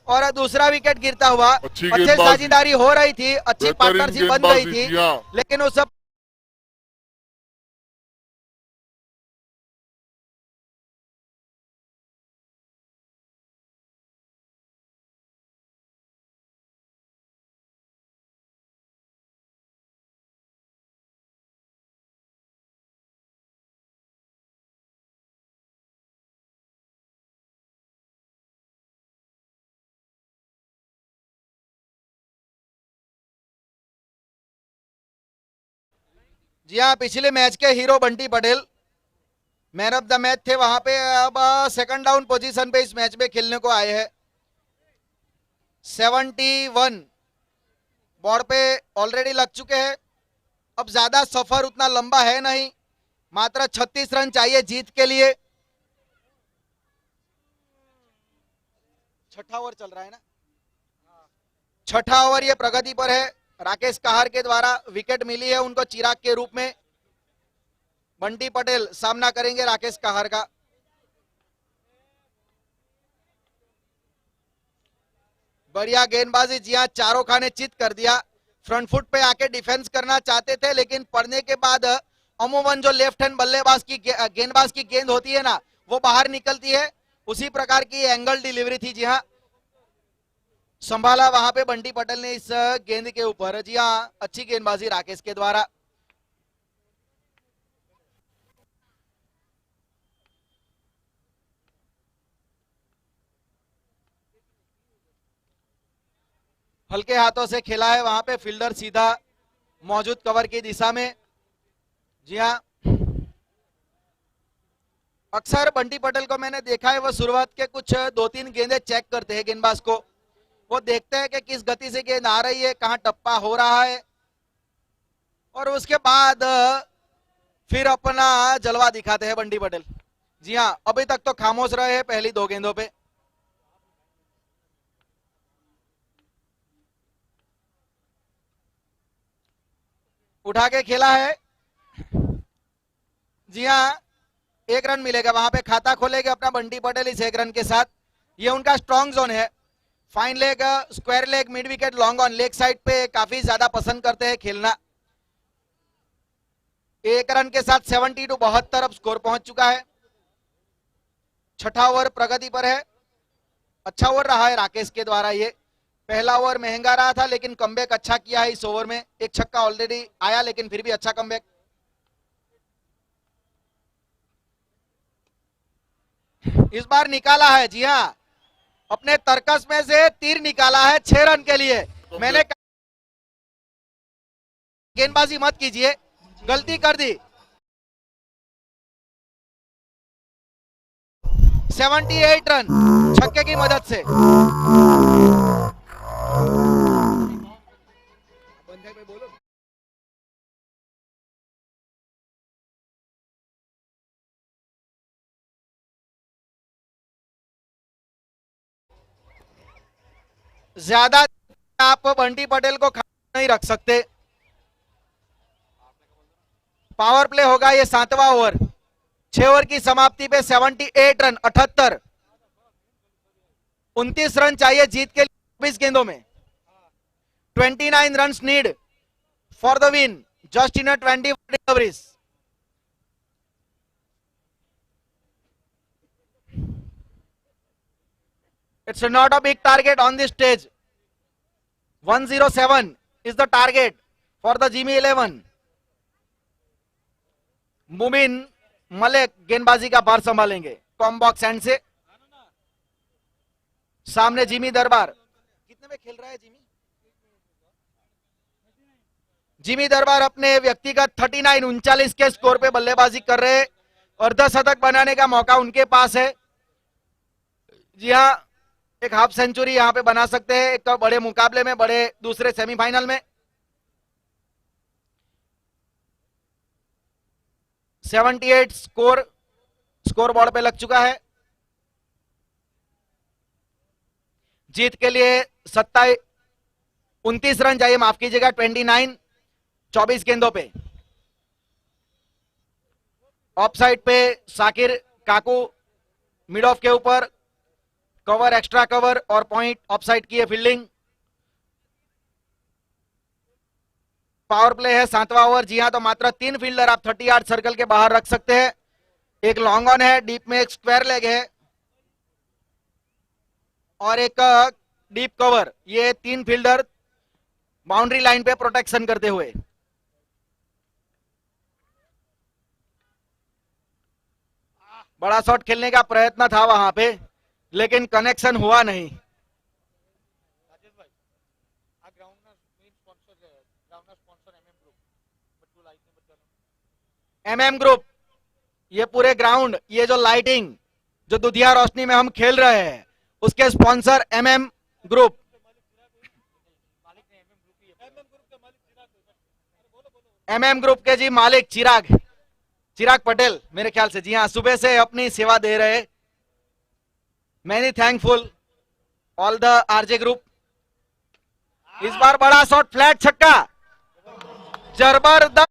और दूसरा विकेट गिरता हुआ। अच्छी अच्छे गेंदबाजी। साझेदारी हो रही थी, अच्छी बेहतरीन पार्टनरशिप बन रही गेंदबाजी, थी, जी हाँ। लेकिन उस सब जी हाँ, पिछले मैच के hero Bunty Patel man of the match थे वहां पे। अब सेकंड डाउन पोजीशन पे इस मैच में खेलने को आए हैं। 71 बोर्ड पे ऑलरेडी लग चुके हैं। अब ज्यादा सफर उतना लंबा है नहीं, मात्र 36 रन चाहिए जीत के लिए। छठा ओवर चल रहा है ना, छठा ओवर ये प्रगति पर है। राकेश कहार के द्वारा विकेट मिली है उनको चिराग के रूप में। बंटी पटेल सामना करेंगे राकेश कहार का। बढ़िया गेंदबाजी जी हाँ, चारों खाने चित कर दिया। फ्रंट फुट पे आके डिफेंस करना चाहते थे, लेकिन पड़ने के बाद अमूमन जो लेफ्ट हैंड बल्लेबाज की गेंदबाज की गेंद होती है ना, वो बाहर निकलती है। उसी प्रकार की एंगल डिलीवरी थी जी हाँ। संभाला वहां पे बंटी पटेल ने इस गेंद के ऊपर। जी हाँ, अच्छी गेंदबाजी राकेश के द्वारा। हल्के हाथों से खेला है, वहां पे फील्डर सीधा मौजूद कवर की दिशा में। जी हाँ, अक्सर बंटी पटेल को मैंने देखा है, वो शुरुआत के कुछ 2-3 गेंदे चेक करते हैं गेंदबाज को, वो देखते हैं कि किस गति से गेंद आ रही है, कहां टप्पा हो रहा है, और उसके बाद फिर अपना जलवा दिखाते हैं बंटी पटेल। जी हाँ, अभी तक तो खामोश रहे हैं पहली 2 गेंदों पे। उठा के खेला है। जी हाँ, 1 रन मिलेगा, वहां पे खाता खोलेगा अपना बंटी पटेल इस 1 रन के साथ। ये उनका स्ट्रॉन्ग जोन है। Fine leg, square leg, mid wicket, long on, leg side पे काफी ज्यादा पसंद करते हैं खेलना। 1 रन के साथ 70 टू 72 अब स्कोर पहुंच चुका है। छठा ओवर प्रगति पर है। अच्छा ओवर रहा है राकेश के द्वारा। ये पहला ओवर महंगा रहा था, लेकिन कमबैक अच्छा किया है इस ओवर में। एक छक्का ऑलरेडी आया, लेकिन फिर भी अच्छा कमबैक। इस बार निकाला है। जी हाँ, अपने तर्कस में से तीर निकाला है 6 रन के लिए। मैंने गेंदबाजी मत कीजिए, गलती कर दी। 78 रन छक्के की मदद से। ज्यादा आप बंटी पटेल को नहीं रख सकते। पावर प्ले होगा ये 7वां ओवर। 6 ओवर की समाप्ति पे 78 रन, 78, 29 रन चाहिए जीत के लिए 24 गेंदों में। 29 run need for the win just in 20 deliveries. It's not a big target on this stage. 107 is the target for the Jimmy 11. Mumin Malik गेंदबाजी का भार संभालेंगे कॉम बॉक्स एंड से। सामने जिमी दरबार। कितने में खेल रहा है जिमी? जिमी दरबार अपने व्यक्तिगत 39 39 के स्कोर पे बल्लेबाजी कर रहे हैं। अर्धशतक बनाने का मौका उनके पास है। जी हाँ, एक हाफ सेंचुरी यहां पे बना सकते हैं एक बड़े मुकाबले में, बड़े दूसरे सेमीफाइनल में। 78 स्कोर बोर्ड पे लग चुका है। जीत के लिए 29 रन चाहिए, माफ कीजिएगा 29, 24 गेंदों पे। ऑफ साइड पे साकिर काकू मिड ऑफ के ऊपर, कवर, एक्स्ट्रा कवर और पॉइंट ऑफ साइड की है फील्डिंग। पावर प्ले है 7वां ओवर। जी हां, तो मात्र 3 फील्डर आप 30 यार्ड सर्कल के बाहर रख सकते हैं। एक लॉन्ग ऑन है, डीप में एक स्क्वायर लेग है और एक डीप कवर। ये 3 फील्डर बाउंड्री लाइन पे प्रोटेक्शन करते हुए। बड़ा शॉट खेलने का प्रयत्न था वहां पे, लेकिन कनेक्शन हुआ नहीं। MM ग्रुप, ये पूरे ग्राउंड, ये जो लाइटिंग जो दुधिया रोशनी में हम खेल रहे हैं, उसके sponsor MM group. MM group के जी मालिक चिराग पटेल मेरे ख्याल से। जी हाँ, सुबह से अपनी सेवा दे रहे। Many thankful all the RJ group. इस बार बड़ा शॉट, फ्लैट छक्का, जबरदस्त।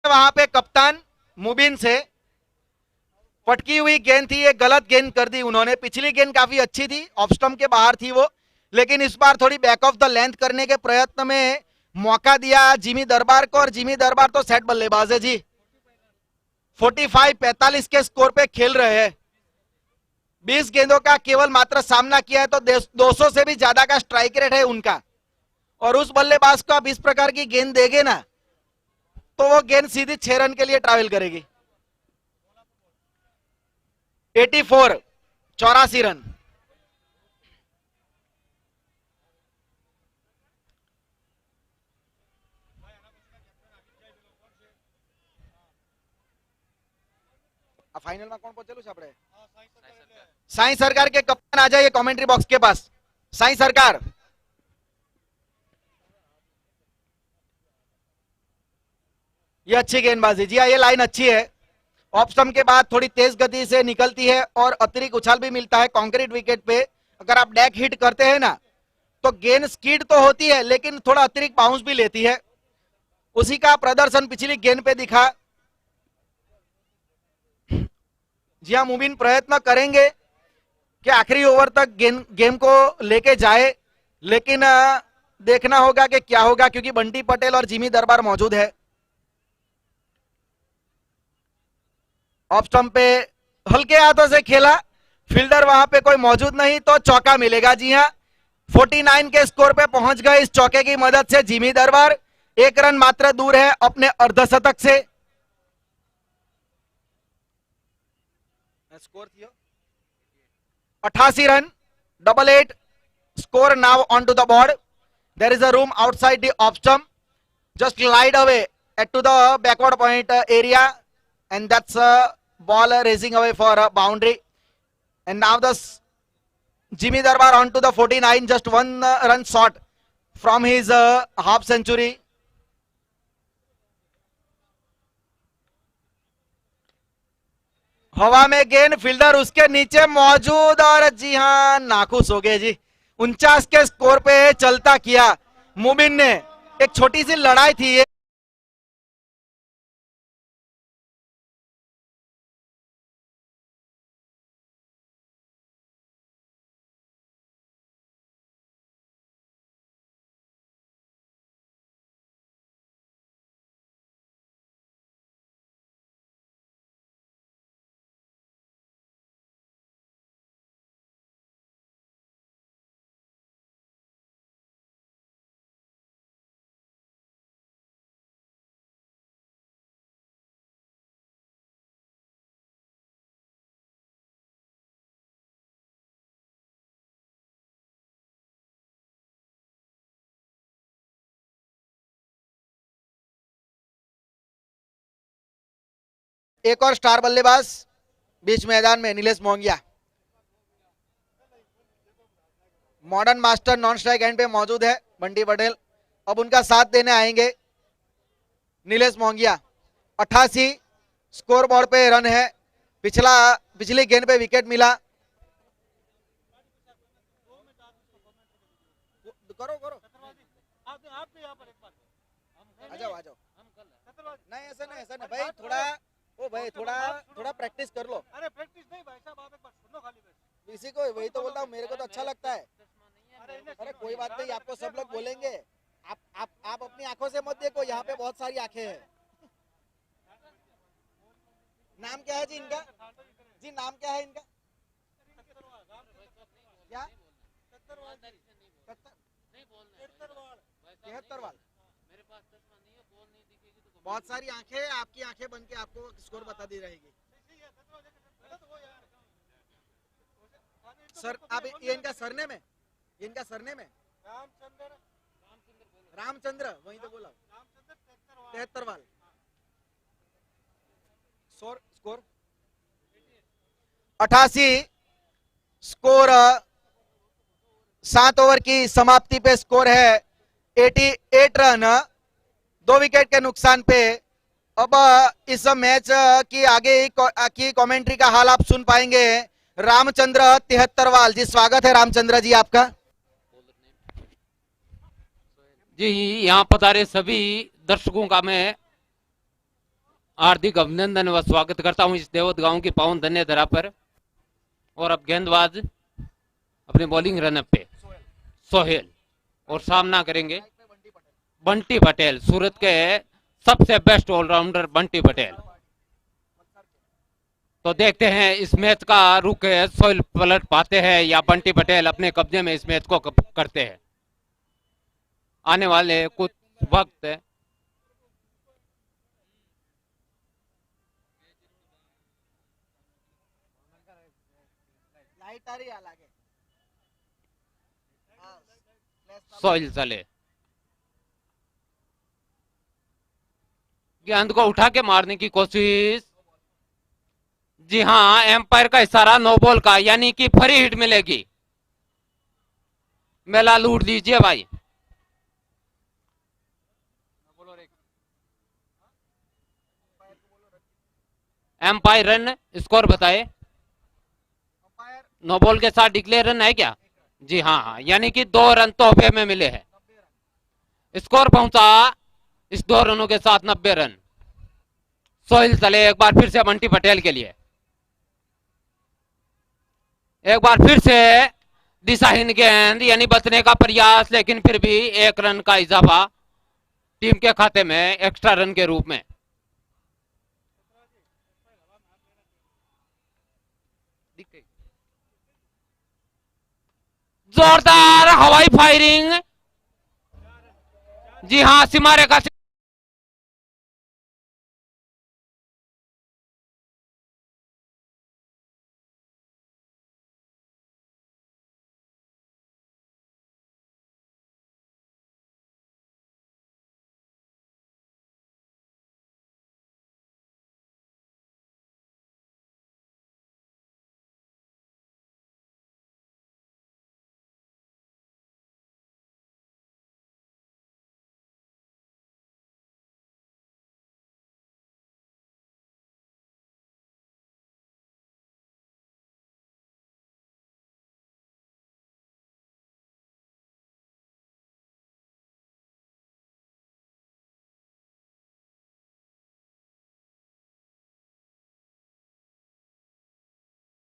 वहां पे कप्तान मुबिन से पटकी हुई गेंद थी, ये गलत गेंद कर दी उन्होंने। पिछली गेंद काफी अच्छी थी, ऑफ स्टंप के बाहर थी वो, लेकिन इस बार थोड़ी बैक ऑफ द लेंथ करने के प्रयत्न में मौका दिया जिमी दरबार को, और जिमी दरबार तो सेट बल्लेबाज है जी। 45-45 के स्कोर पे खेल रहे हैं। 20 गेंदों का केवल मात्र सामना किया है, तो 200 से भी ज्यादा का स्ट्राइक रेट है उनका। और उस बल्लेबाज को आप इस प्रकार की गेंद देंगे ना तो वो गेंद सीधी 6 रन के लिए ट्रैवल करेगी। 84, 84 रन। फाइनल में कौन पहुंचेलू छे आपणे? साई सरकार के कप्तान आ जाइए कमेंट्री बॉक्स के पास। साई सरकार, ये अच्छी गेंदबाजी जी हाँ, ये लाइन अच्छी है। ऑफ स्टंप के बाद थोड़ी तेज गति से निकलती है और अतिरिक्त उछाल भी मिलता है कंक्रीट विकेट पे। अगर आप डैक हिट करते हैं ना तो गेंद स्कीड तो होती है लेकिन थोड़ा अतिरिक्त बाउंस भी लेती है। उसी का प्रदर्शन पिछली गेंद पे दिखा। जी हाँ, मुबिन प्रयत्न करेंगे कि आखिरी ओवर तक गेम को लेके जाए, लेकिन देखना होगा कि क्या होगा क्योंकि बंटी पटेल और जिमी दरबार मौजूद है। ऑफ स्टंप पे हल्के हाथों से खेला, फील्डर वहां पे कोई मौजूद नहीं तो चौका मिलेगा। जी हाँ, 49 के स्कोर पे पहुंच गए इस चौके की मदद से जिमी दरबार। 1 रन मात्र दूर है अपने अर्धशतक से। स्कोर थियो 88 run, 88 score now onto the board. There is a room outside the off stump, just slide away to the backward point area, and that's a ball racing away for a boundary. And now the Jimmy Darbar onto the 49, just 1 run short from his half century. हवा में गेंद, fielder उसके नीचे मौजूद और जी हां नाखुश हो गए जी। 49 के स्कोर पे चलता किया मुबिन ने। एक छोटी सी लड़ाई थी ये। एक और स्टार बल्लेबाज बीच मैदान में Nilesh Mongia, modern master non strike and पे मौजूद है बंटी पटेल। अब उनका साथ देने आएंगे नीलेश मोंगिया। 88 स्कोर बोर्ड पे रन है। पिछली गेंद पे विकेट मिला। करो करो, आ जाओ आ जाओ। नहीं ऐसा नहीं भाई, थोड़ा प्रैक्टिस कर लो। अरे प्रैक्टिस नहीं भाई साहब, आप एक बार सुनो खाली बस। इसी को वही तो बोलता हूँ, मेरे को तो अच्छा लगता है। अरे कोई बात नहीं, आपको सब लोग बोलेंगे। आप अपनी आंखों से मत देखो, यहाँ पे बहुत सारी आंखें हैं। नाम क्या है जी इनका? जी नाम क्या है इनका? क्या? 73वाल। बहुत सारी आंखें हैं, आपकी आंखें बन के आपको स्कोर बता दी रहेगी। सर आप ये इनका सरनेम है? ये इनका सरनेम है? रामचंद्र, वही तो बोला। 73वाल। Score 88 score. 7 ओवर की समाप्ति पे स्कोर है 88 रन, 2 विकेट के नुकसान पे। अब इस मैच की आगे की कमेंट्री का हाल आप सुन पाएंगे रामचंद्र 73वाल जी। स्वागत है रामचंद्र जी आपका। जी यहाँ पधारे सभी दर्शकों का मैं हार्दिक अभिनंदन व स्वागत करता हूं इस देवत गांव की पावन धन्य धरा पर। और अब गेंदबाज अपने बॉलिंग रनअप पे सोहेल और सामना करेंगे बंटी पटेल, सूरत के सबसे बेस्ट ऑलराउंडर बंटी पटेल। तो देखते हैं इस मैच का रुख सोहेल पलट पाते हैं या बंटी पटेल अपने कब्जे में इस मैच को करते हैं। आने वाले कुछ वक्त लाइट आ रही है आगे सोहेल चले, गेंद को उठा के मारने की कोशिश। जी हाँ, एम्पायर का इशारा नो बॉल का, यानी कि फ्री हिट मिलेगी। मेला लूट लीजिए भाई। बोलो रे। एम्पायर रन स्कोर बताए। नो बॉल के साथ डिक्लेयर रन है क्या? जी हाँ हाँ, यानी कि 2 रन तोहफे में मिले हैं। स्कोर पहुंचा इस 2 रनों के साथ 90 रन। सोहेल चले एक बार फिर से बंटी पटेल के लिए, एक बार फिर से दिशाहीन गेंद, यानी बचने का प्रयास, लेकिन फिर भी 1 रन का इजाफा टीम के खाते में एक्स्ट्रा रन के रूप में। जोरदार हवाई फायरिंग। जी हाँ, सीमा रेखा से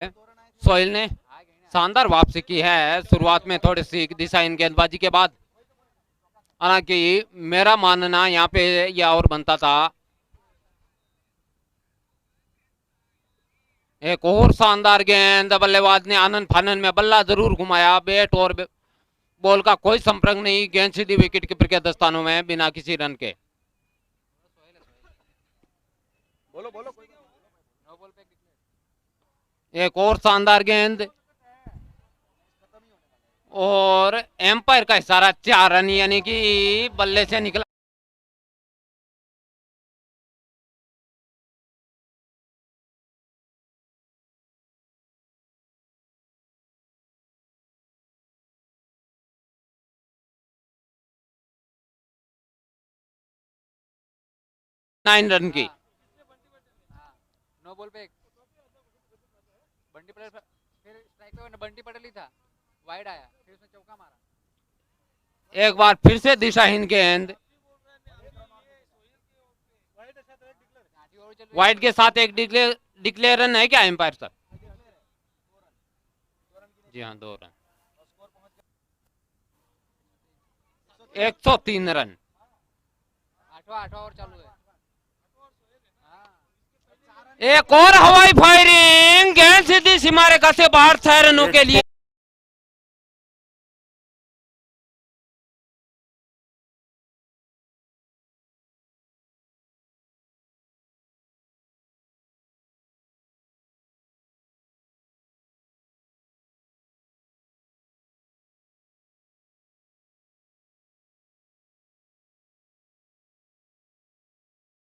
2 सोहेल ने शानदार वापसी की है। शुरुआत में थोड़ी सी दिशाहीन गेंदबाजी के बाद, हालांकि मेरा मानना यहाँ पे यह और बनता था। एक और शानदार गेंद, बल्लेबाज ने आनंद फानन में बल्ला जरूर घुमाया। बैट और बॉल का कोई संपर्क नहीं, गेंद सीधी विकेट कीपर के दस्तानों में बिना किसी रन के। बोलो बोलो नो बॉल पे डिक्लेयर। एक और शानदार गेंद और एम्पायर का इशारा 4 रन, यानी कि बल्ले से निकला। नाइन रन की। नो बॉल पे बंटी पटेल फिर स्ट्राइक पे बंटी पटेल ही था, वाइड आया, फिर उसने चौका मारा। एक बार फिर से दिशाहीन गेंद, वाइड के साथ एक डिक्लेयर रन है क्या एम्पायर साहब? जी हाँ, 2 रन। 103 रन। 8वां और चालू है। एक और हवाई फायरिंग, गेंद सीधी सीमा रेखा से बाहर, 6 रनों के लिए।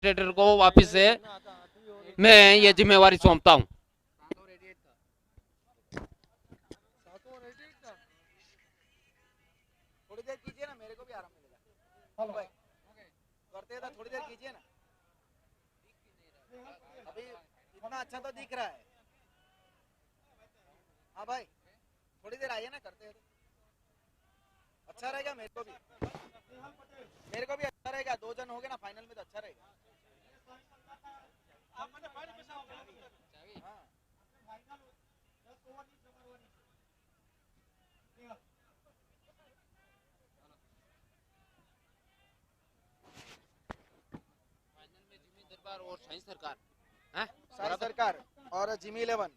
ऑपरेटर को वापस से मैं ये जिम्मेवारी सौंपता हूँ। थोड़ी देर कीजिए ना, मेरे को भी आराम मिलेगा। भाई करते हैं, थोड़ी देर कीजिए ना, अभी इतना अच्छा तो दिख रहा है। हाँ भाई थोड़ी देर आइए ना, करते हैं अच्छा रहेगा। मेरे को भी अच्छा रहेगा। 2 जन हो गए ना फाइनल में तो अच्छा रहेगा। हाँ। और साई सरकार, साई सरकार और जिमी 11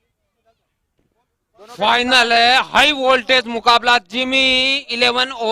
फाइनल है। हाई वोल्टेज मुकाबला जिमी 11 और